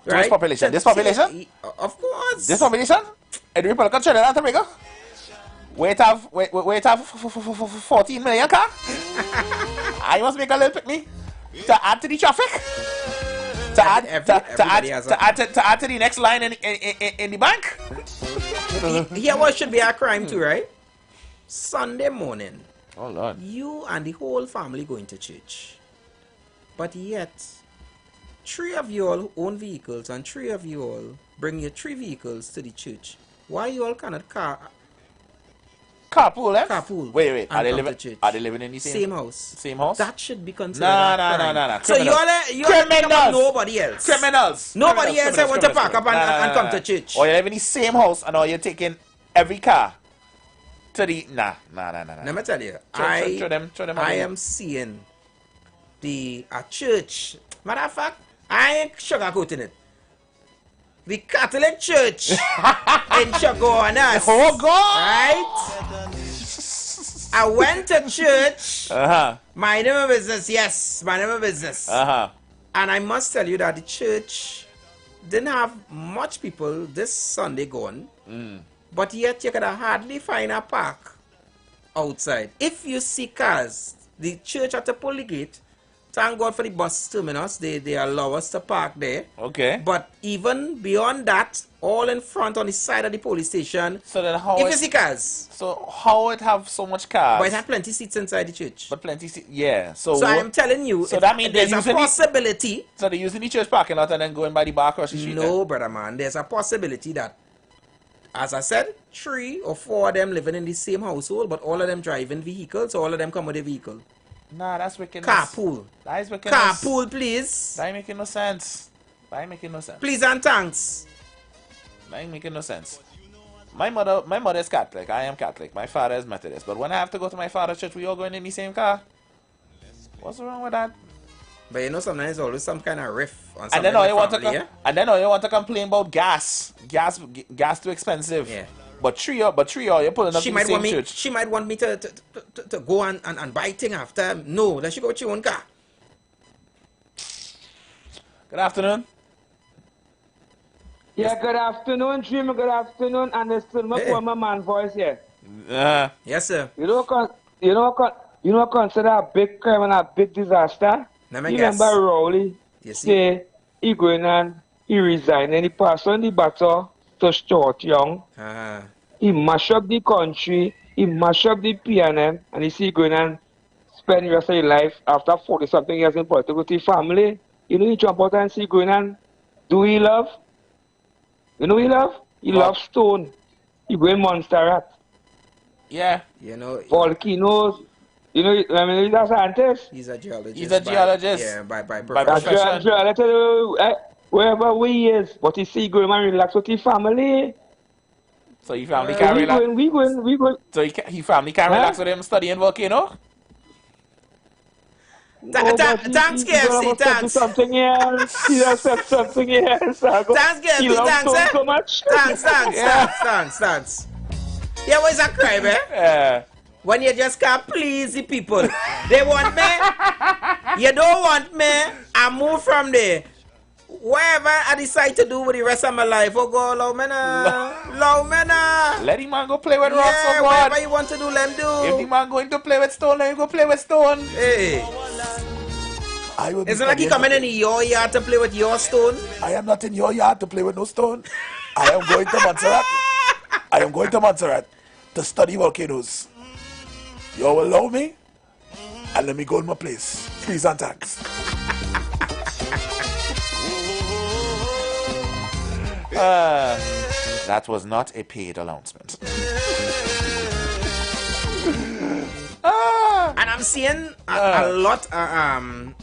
Right? Which population? This population? Of course. This population? In the Republic of Trinidad and Tobago? Wait have 14 million car? I must make a little picnic to add to the traffic? To add to the next line in the bank? Here what should be a crime too, right? Sunday morning. Oh Lord. You and the whole family going to church. But yet, 3 of you all own vehicles and 3 of you all bring your 3 vehicles to the church. Why you all cannot carpool, eh? Carpool. Wait. Are they living in the same house? Same house? That should be considered No. So you all criminals. Nobody else. Criminals. Nobody else want to park up and come to church. Or you live in the same house and or you're taking every car to the Let me tell you, show them I am seeing a church. Matter of fact, I ain't sugarcoating it. the Catholic Church in Chagonas. Oh, God! Right? I went to church. Minding my business, yes. Minding my business. And I must tell you that the church didn't have much people this Sunday going. But yet you could hardly find a park outside. If you see cars, the church at the Poly Gate, thank God for the bus terminus, they allow us to park there. Okay. But even beyond that, all in front on the side of the police station, so then how if you see cars. So how it have so much cars? But it have plenty seats inside the church. But plenty seats, yeah. So I am telling you, so that means there's a possibility. So they're using the church parking lot and then going by the bar across the street? No, brother man, there's a possibility that, as I said, 3 or 4 of them living in the same household, but all of them driving vehicles, so all of them come with a vehicle. Nah, that's wickedness. Carpool. That is wickedness. Carpool, please. That ain't making no sense. That ain't making no sense. Please and thanks. That ain't making no sense. My mother is Catholic. I am Catholic. My father is Methodist. But when I have to go to my father's church, we all going in the same car. What's wrong with that? But you know, sometimes there's always some kind of riff on And something then all you want family, to and then all you want to complain about gas. Gas too expensive. Yeah. But three you're pulling up she to might the same want me. church. She might want me to go and buy thing after. No, let she go with your own car. Good afternoon. Yeah, good afternoon, Dreamer. Good afternoon, and it's still my man voice here. Yes, sir. You know, consider a big crime and a big disaster. Let me You guess. remember Rowley? You see? Say he going and he resign and he pass on the battle to Stuart Young. He mash up the country, he mash up the PNM, and he see going and spend the rest of his life after 40-something years in politics with his family. You know, he jump out and see going and do he love? You know he love? He loves stone. He going Montserrat. Yeah. You know. Volcanoes. You know, I mean, he's a scientist. He's a geologist. He's a geologist. Yeah, by profession. Wherever we is, but he see going and relax with his family. So your family can relax. We going. So he family can relax with him studying volcano? Thanks, KFC, thanks. Something else. He has said something else. Thanks, KFC, thanks, so much. Thanks. Yeah, what is that crime, eh? Yeah. When you just can't please the people. They want me. You don't want me. I move from there. Whatever I decide to do with the rest of my life, oh God, allow me now. Let the man go play with rocks, oh God. Whatever you want to do, let him do. If the man going to play with stone, let him go play with stone. Hey. It's not like he coming in your yard to play with your stone. I am not in your yard to play with no stone. I am going to Montserrat. I am going to Montserrat to study volcanoes. You will allow me? And let me go in my place. Please and thanks. That was not a paid announcement. And I'm seeing a lot of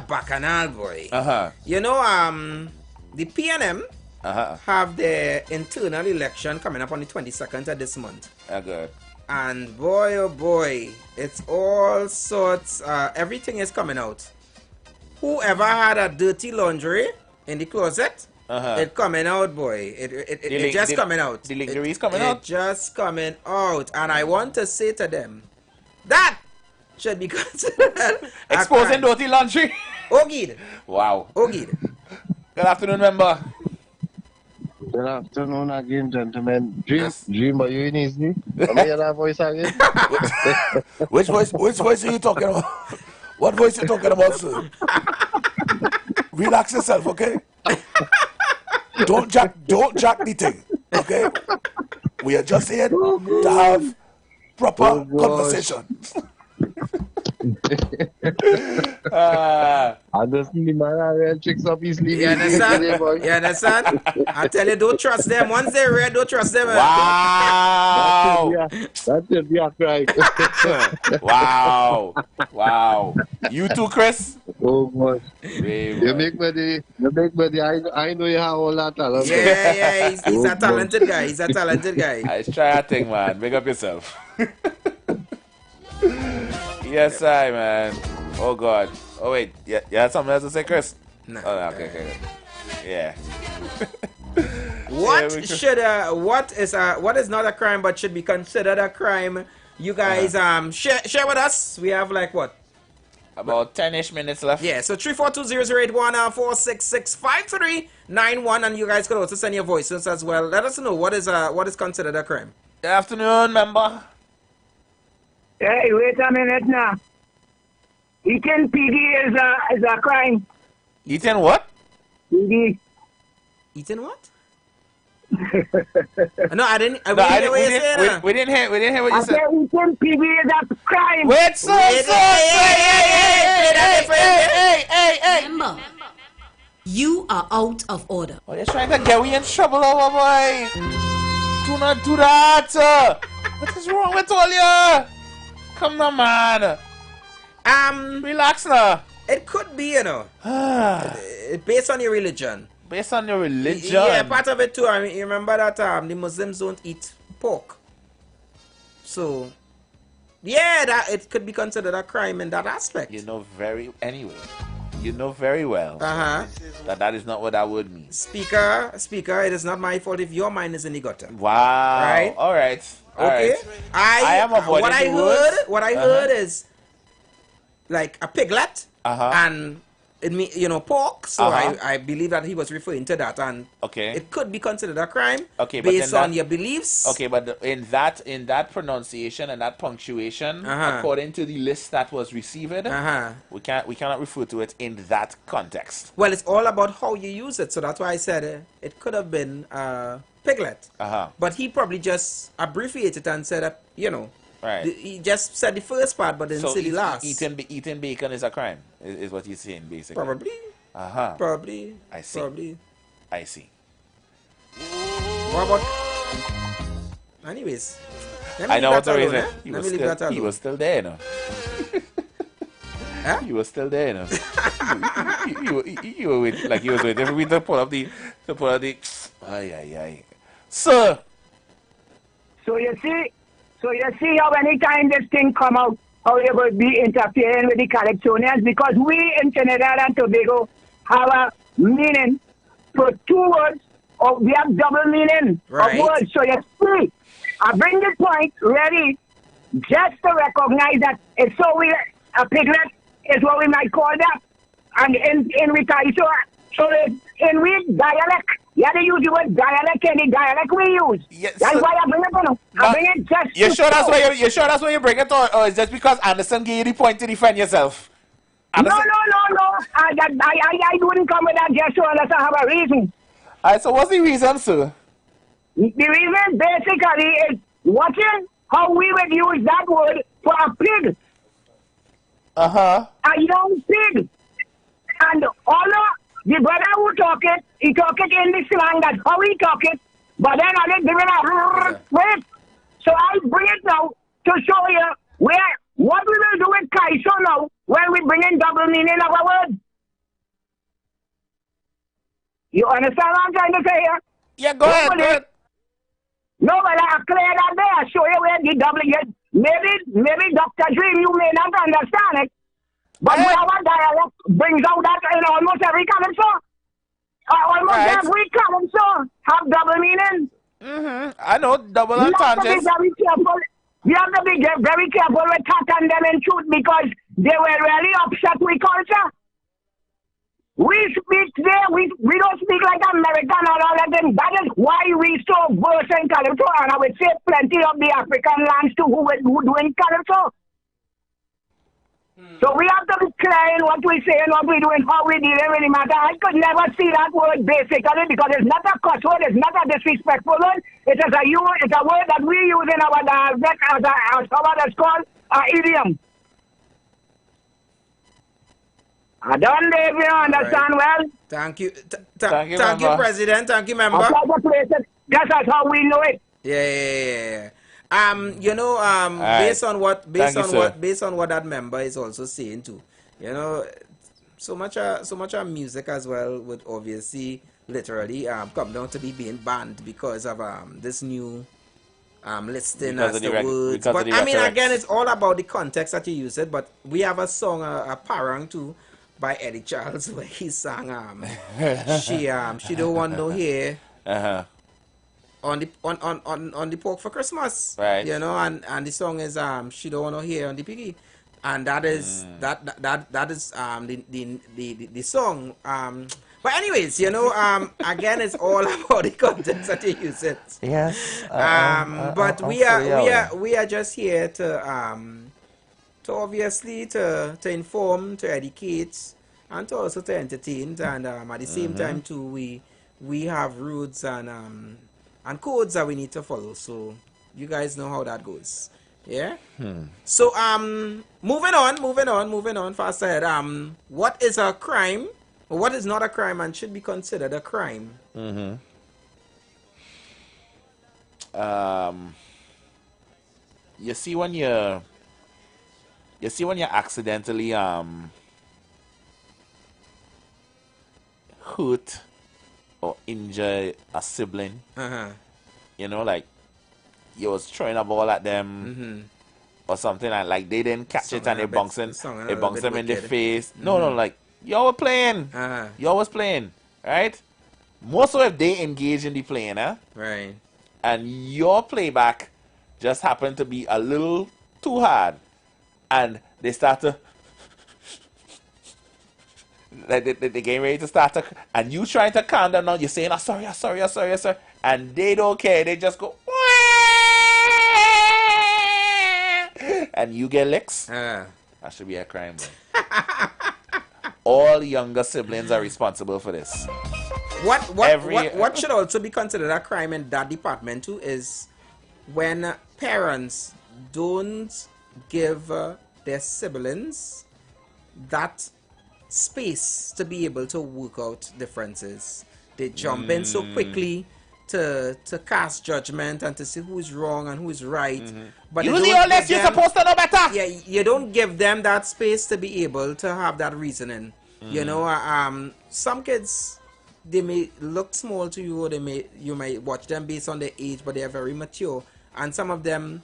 bacchanal, boy. You know, the PNM have their internal election coming up on the 22nd of this month. Good. And boy, oh boy, it's all sorts. Everything is coming out. Whoever had a dirty laundry in the closet, it coming out, boy. It just coming out. The lingerie is coming out. It just coming out. And I want to say to them, that should be considered exposing dirty laundry. Ogid. Wow. Ogid. Good afternoon, member. Good afternoon again, gentlemen. Dream, are you in easy? Let me hear that voice again. Which voice are you talking about? What voice are you talking about, sir? Relax yourself, okay? Don't jack the thing, okay? We are just here to have proper conversation. I just see the man tricks up his sleeve. You understand? You understand? I tell you, don't trust them. Once they're red, don't trust them. Wow. That should be a crime. Wow. You too, Chris? Oh, God. You make me I know you have all that talent. Yeah, he's a talented guy. He's a talented guy. Let's try a thing, man. Big up yourself. Yes, man. Oh, God. Oh, wait. You had something else to say, Chris? No. Oh, okay. Yeah. What what is not a crime but should be considered a crime? You guys share with us. We have like what? About 10-ish minutes left. Yeah, so 342-0081 466-5391, and you guys could also send your voices as well. Let us know what is considered a crime. Good afternoon, member. Hey, wait a minute now. Eating piggy is a crime. Eating what? Piggy. Eating what? No, I didn't. We didn't hear what you said. Eating piggy is a crime. Wait, sir. Hey. Remember, you are out of order. Oh, you're trying to get me in trouble, over boy. Do not do that. What is wrong with all you? Come on, man. Relax now. It could be, you know, based on your religion. Based on your religion? Yeah, part of it too. I mean, you remember that the Muslims don't eat pork. So, yeah, that it could be considered a crime in that aspect. You know very well that is not what that word means. Speaker, it is not my fault if your mind is in the gutter. Wow. Right? All right. Okay. I am avoiding what I heard is like a piglet and it means, you know, pork. So I believe that he was referring to that, and it could be considered a crime based on your beliefs. Okay, but in that pronunciation and that punctuation, according to the list that was received, we cannot refer to it in that context. Well, it's all about how you use it. So that's why I said it could have been piglet. But he probably just abbreviated and said, you know. Right. He just said the first part, but didn't say the last. Eating bacon is a crime, is what you're saying, basically. Probably. Probably. I see. Probably. I see. What about... Anyways. I know what the reason. He was still there, you know. Huh? He was still there, you know. you were waiting, like he was waiting for me to pull up the... Aye. Sir! So you see how anytime this thing come out, how they will be interfering with the Calypsonians, because we in Trinidad and Tobago have a meaning for two words, or we have double meaning of words. So you see, I bring this point ready just to recognize that it's so we a piglet is what we might call that, and in retire. So in we dialect. Yeah, they use the word dialect in the dialect we use. Yes, that's why I bring it on. I bring it just. You sure that's why you bring it on, or is just because Anderson gave you the point to defend yourself? Anderson? No. I wouldn't come with that just unless I have a reason. Alright, so what's the reason, sir? The reason basically is watching how we would use that word for a pig. A young pig. And although the brother who talk it, he talk it in the slang, that's how he talk it, but then I didn't give it a wait. So I bring it now to show you what we will do with Kaiso now when we bring in double meaning of a word. You understand what I'm trying to say here? Yeah, go ahead. No, but I clear that there. I show you where the double is. Maybe Dr. Dream, you may not understand it. But our dialect brings out that in almost every calypso. Almost every calypso have double meaning. I know, double entendres. You have to be very careful with talking them in truth, because they were really upset with culture. We speak there, we don't speak like American and all that thing. That is why we so verse in calypso, and I would say plenty of the African lands too who do in calypso. So we have to be clear in what we say and what we do and how we deal with the matter. I could never see that word basically because it's not a cuss word, it's not a disrespectful word. It's a word that we use in our dialect as what is called an idiom. I don't know if you understand well. Thank you. Thank you, President. Thank you, member. That's how we know it. Yeah. Based on what that member is also saying too, you know, so much of music as well would obviously literally come down to be being banned because of this new listing as the words. But I mean, again, it's all about the context that you use it. But we have a song, a parang too, by Eddie Charles where he sang she don't want no hair on the pork for Christmas. Right. You know, and the song is she don't want no hair on the piggy. And that is that is the song. But anyways, you know, again, it's all about the context that you use it. Yes. But we are just here to obviously to inform, to educate, and to also to entertain. And at the same time too, we have rules and codes that we need to follow. So you guys know how that goes. Yeah. So moving on fast ahead. What is a crime? Or what is not a crime and should be considered a crime? You see when you accidentally hurt or injure a sibling. You know, like you was throwing a ball at them or something, and like they didn't catch it and they bounced them in the face. No, like y'all were playing. Y'all was playing, right? More so if they engage in the playing, right? And your playback just happened to be a little too hard, and they start to the game ready to start to, and you trying to calm them down. You're saying, "I'm sorry," and they don't care. They just go, and you get licks. That should be a crime. All younger siblings are responsible for this. What should also be considered a crime in that department too is when parents don't give their siblings that space to be able to work out differences. They jump in so quickly to cast judgment and to see who's wrong and who's right. But you the oldest, you're supposed to know better. Yeah, you don't give them that space to be able to have that reasoning. You know, some kids, they may look small to you, or you might watch them based on their age, but they are very mature. And some of them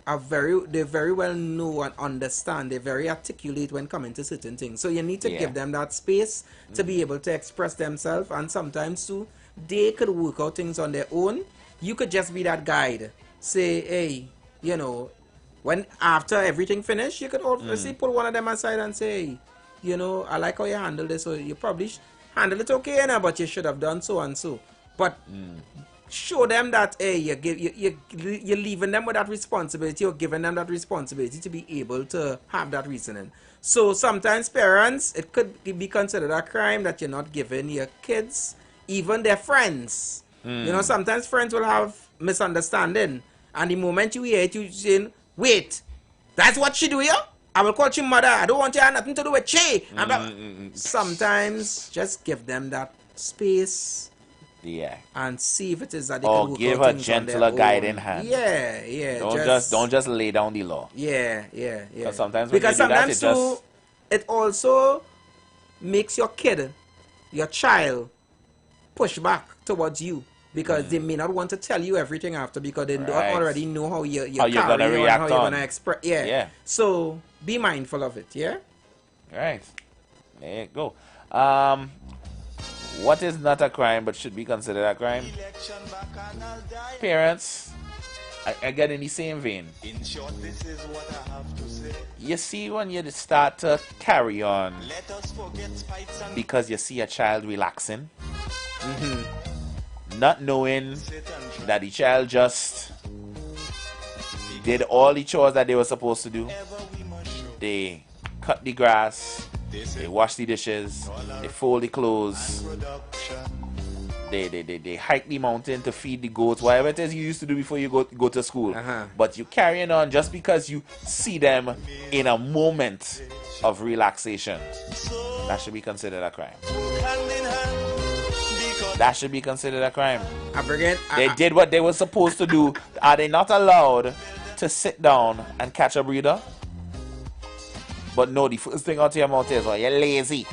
are very well know and understand. They're very articulate when coming to certain things. So you need to give them that space to be able to express themselves. And sometimes too, they could work out things on their own. You could just be that guide. Say, hey, you know, when after everything finished, you could obviously pull one of them aside and say, hey, you know, I like how you handle this, so you probably handle it okay now, but you should have done so and so. But show them that, hey, you're leaving them with that responsibility, or giving them that responsibility to be able to have that reasoning. So sometimes parents, it could be considered a crime that you're not giving your kids, even their friends. You know, sometimes friends will have misunderstanding, and the moment you hear it, you saying, wait, that's what she do here? I will call you mother. I don't want you to have nothing to do with she. Sometimes just give them that space. Yeah. And see if it is that they or can work give out a things gentler on their guiding own. hand. Yeah. Don't just lay down the law. Yeah. Sometimes when because you do that, sometimes too, it also makes your kid, your child, push back towards you. Because they may not want to tell you everything after, because they don't already know how you're gonna react, how you're gonna express. Yeah. So be mindful of it. Yeah. Right. There you go. What is not a crime but should be considered a crime? Parents, again in the same vein. In short, this is what I have to say. You see when you start to carry on Let us forget spikes and because you see a child relaxing, not knowing that the child just did all the chores that they were supposed to do. They cut the grass, they wash the dishes, they fold the clothes, they hike the mountain to feed the goats, whatever it is you used to do before you go to school. But you carrying on just because you see them in a moment of relaxation. That should be considered a crime. That should be considered a crime. They did what they were supposed to do. Are they not allowed to sit down and catch a breather? But no, the first thing out of your mouth is, oh, you're lazy.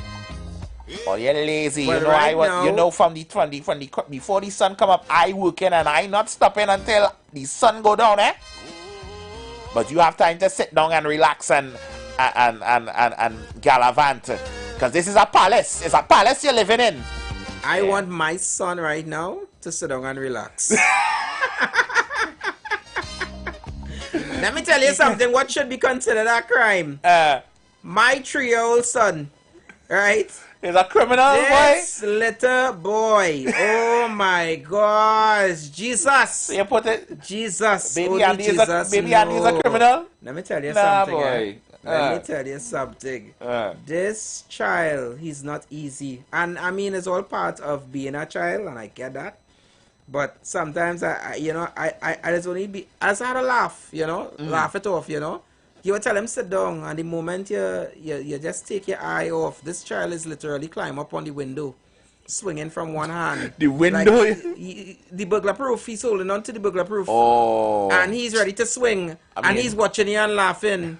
Oh, you're lazy. Well, From before the sun come up, I working and I not stopping until the sun go down, eh? But you have time to sit down and relax and and gallivant. Because this is a palace. It's a palace you're living in. I want my son right now to sit down and relax. Let me tell you something. What should be considered a crime? My 3-year-old son, right? Is a criminal, this little boy. Oh my gosh. Jesus. You put it. Jesus. Baby Andy is a criminal? Let me tell you Nah, something. boy. Let me tell you something. This child, he's not easy. And I mean, it's all part of being a child, and I get that. But sometimes, I just only I just had a laugh, laugh it off, You would tell him sit down, and the moment you just take your eye off, this child is literally climb up on the window, swinging from one hand. The window? Like, the burglar proof, he's holding on to the burglar proof. Oh. And he's ready to swing, and he's watching you and laughing.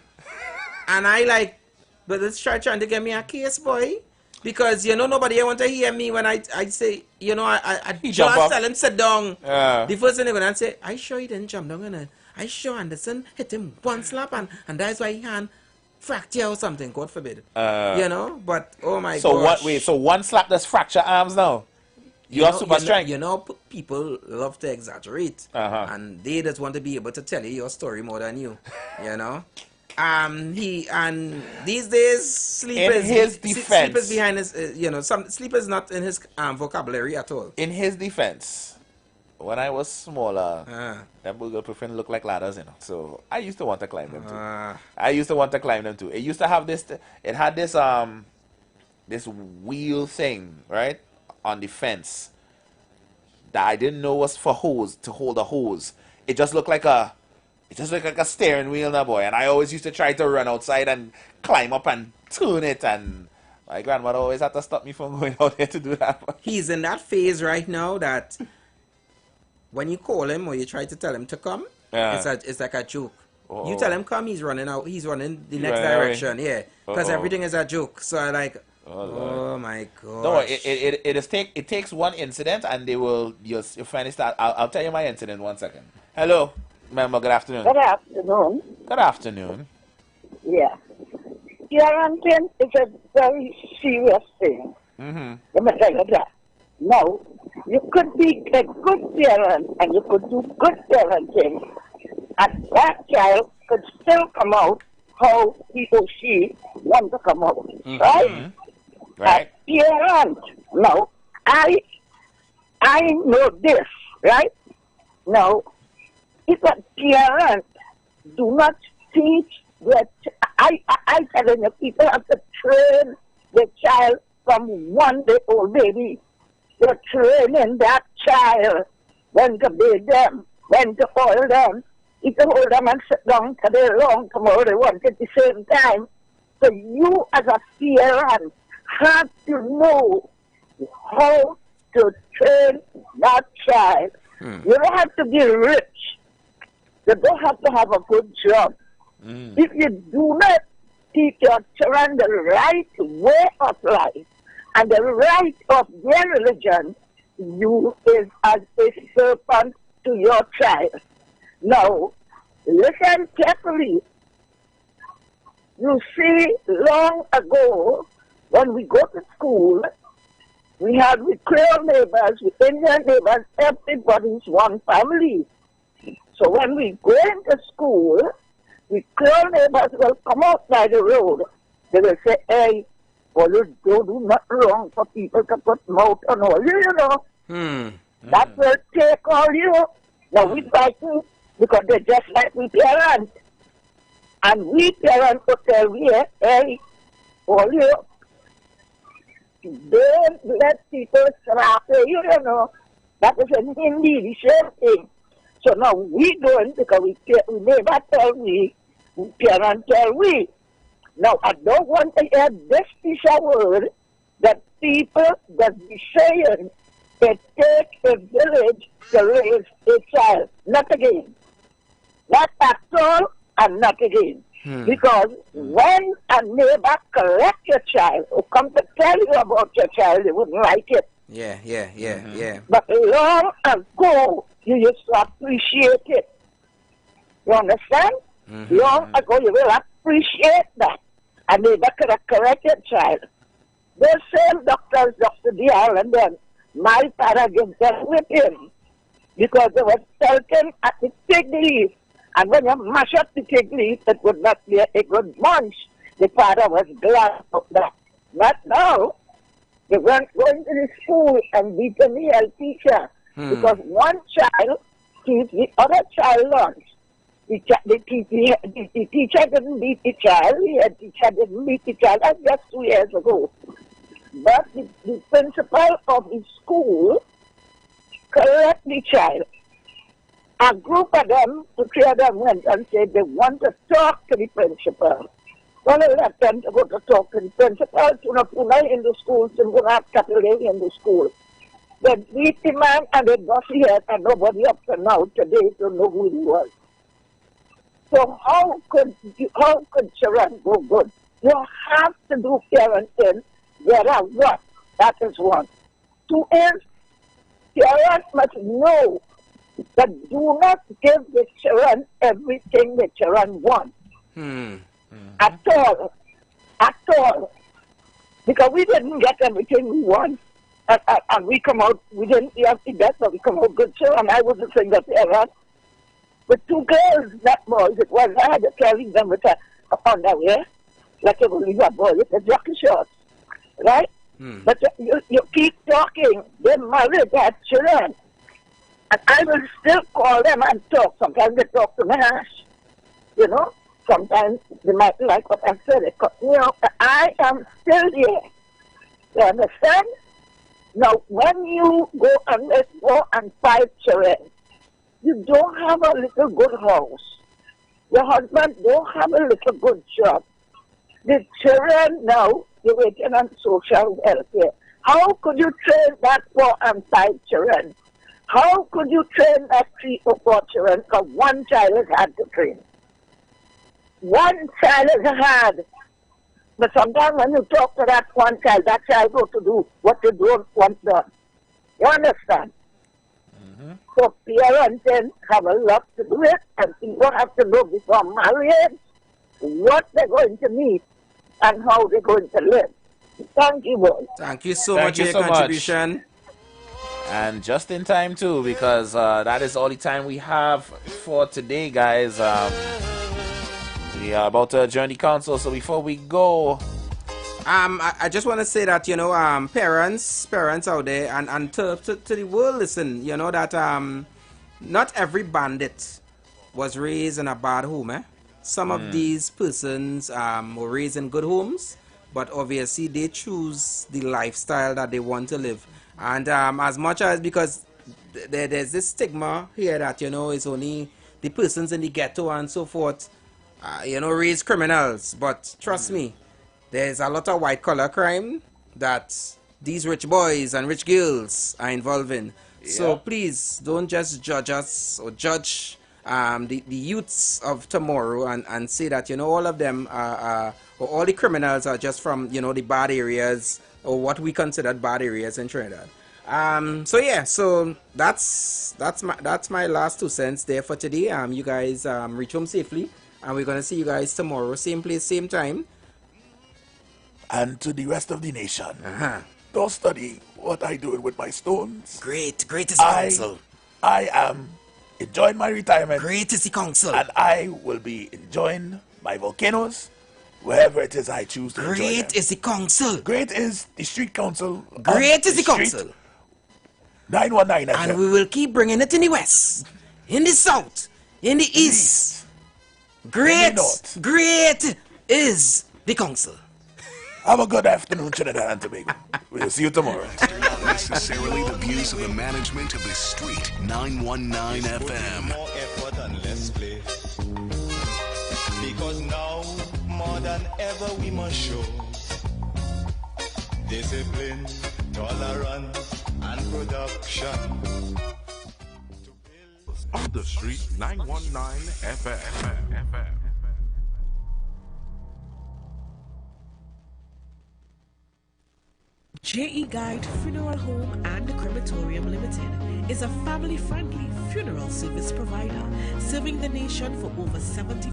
And I like, but this child trying to get me a case, boy. Because, nobody want to hear me when I say, I just tell him sit down. The first thing they're going to say, I sure he didn't jump down on it. I sure Anderson hit him one slap and that's why he hand fracture or something, God forbid. But oh my gosh. So one slap does fracture arms now? You're super strength. People love to exaggerate. And they just want to be able to tell you your story more than you. These days sleep is behind his sleep is not in his vocabulary at all. In his defense, when I was smaller, that burglar proof looked like ladders, So I used to want to climb them too. I used to want to climb them too. It used to have this. It had this this wheel thing right on the fence that I didn't know was for hose to hold a hose. It just looked like a steering wheel now, boy. And I always used to try to run outside and climb up and turn it. And my grandmother always had to stop me from going out there to do that. He's in that phase right now that when you call him or you try to tell him to come, it's like a joke. Oh. You tell him come, he's running out. He's running the next direction. Yeah, because everything is a joke. So I like, oh my god. No, it takes one incident and you'll finally start. I'll tell you my incident 1 second. Hello. Member, good afternoon. Good afternoon. Good afternoon. Yeah. Parenting is a very serious thing. Let me tell you that. Now, you could be a good parent and you could do good parenting, and that child could still come out how he or she wants to come out. Right? Right. A parent. Now, I know this, right? Now, if a parent do not teach that, I tell you, people have to train the child from 1 day old baby. They're training that child when to bathe them, when to hold them. If you hold them and sit down today long, tomorrow they want it at the same time. So you as a parent have to know how to train that child. You don't have to be rich. You don't have to have a good job. If you do not teach your children the right way of life and the right of their religion, you is as a serpent to your child. Now, listen carefully. You see, long ago, when we go to school, we had with Creole neighbors, with Indian neighbors, everybody's one family. So when we go into school, the Creole neighbors will come outside the road. They will say, hey, well, you don't do nothing wrong for people to put mouth on all you, That will take all you. Now we fighting because they're just like we parents. And we parents will tell me, hey, all you, don't let people slap you, That is in Hindi, the same thing. So now we doing because we never tell we parents tell we. Now I don't want to hear this piece of word that people that be saying it take a village to raise a child. Not again. Not at all and not again. Because when a neighbor correct your child or come to tell you about your child, they wouldn't like it. Yeah. But long ago, you used to appreciate it. You understand? Long ago, you will appreciate that. a neighbor could have corrected child. Those same doctors, Dr. Dial, and then my father gave them with him because they were sulking at the fig leaf. And when you mash up the fig leaf, it would not be a good bunch. The father was glad of that. But now, they weren't going to the school and beating the health teacher because one child keeps the other child lunch. The teacher didn't beat the child, the head teacher didn't beat the child. That's just 2 years ago. But the principal of the school correct the child. A group of them, the 3 of them went and said they want to talk to the principal. Well, they left them to go to talk to the principal, Puna in the school, Timbuna Catholic in the school. They beat the man and they got here and nobody up to now today to know who he was. So how could children go good? You have to do parenting where I what. That is one. 2 is, parents must know that do not give the children everything the children want. At all. At all. Because we didn't get everything we want. And we come out, we didn't have the best, but we come out good children. I was a single parent. With 2 girls, not boys, it was, I had to carry them with a underwear, like you would leave a boy with a jockey shorts. Right? But you keep talking. They married, they had children. And I will still call them and talk. Sometimes they talk to me harsh. You know? Sometimes they might like what I said. They cut me off. I am still here. You understand? Now, when you go and let go and 5 children, you don't have a little good house. Your husband don't have a little good job. The children now, you're waiting on social welfare. How could you train that 4 and 5 children? How could you train that 3 or 4 children? Because one child is hard to train. One child is hard. But sometimes when you talk to that one child, that child go to do what you don't want done. You understand? So parents then have a lot to do it, and people have to know before marriage what they're going to need and how they're going to live. Thank you, boy. Thank you so much for your contribution. And just in time too, because that is all the time we have for today, guys. We are about to adjourn the council, so before we go, I just want to say that, you know, parents out there and to the world, listen, you know that not every bandit was raised in a bad home. Some of these persons were raised in good homes, but obviously they choose the lifestyle that they want to live. And as much as, because there's this stigma here that, you know, it's only the persons in the ghetto and so forth, you know, raise criminals. But trust me, there's a lot of white-collar crime that these rich boys and rich girls are involved in. So please don't just judge us or judge the youths of tomorrow and say that, you know, all of them or all the criminals are just from, you know, the bad areas or what we considered bad areas in Trinidad. So yeah, so that's my last 2 cents there for today. You guys reach home safely, and we're gonna see you guys tomorrow, same place, same time. And to the rest of the nation, don't study what I do with my stones. Great is the council. I am enjoying my retirement. Great is the council. And I will be enjoying my volcanoes wherever it is I choose to enjoy them. Great is the council. Great is the street council. Great is the council. 919 FM. And we will keep bringing it in the west, in the south, in the east. Great is the council. Have a good afternoon, Trinidad and Tobago. We'll see you tomorrow. Not necessarily the views of the management of the street. 919 FM. More effort and less play. Because now, more than ever, we must show discipline, tolerance, and production. On the street, 919 FM. J.E. Guide Funeral Home and Crematorium Limited is a family-friendly funeral service provider serving the nation for over 70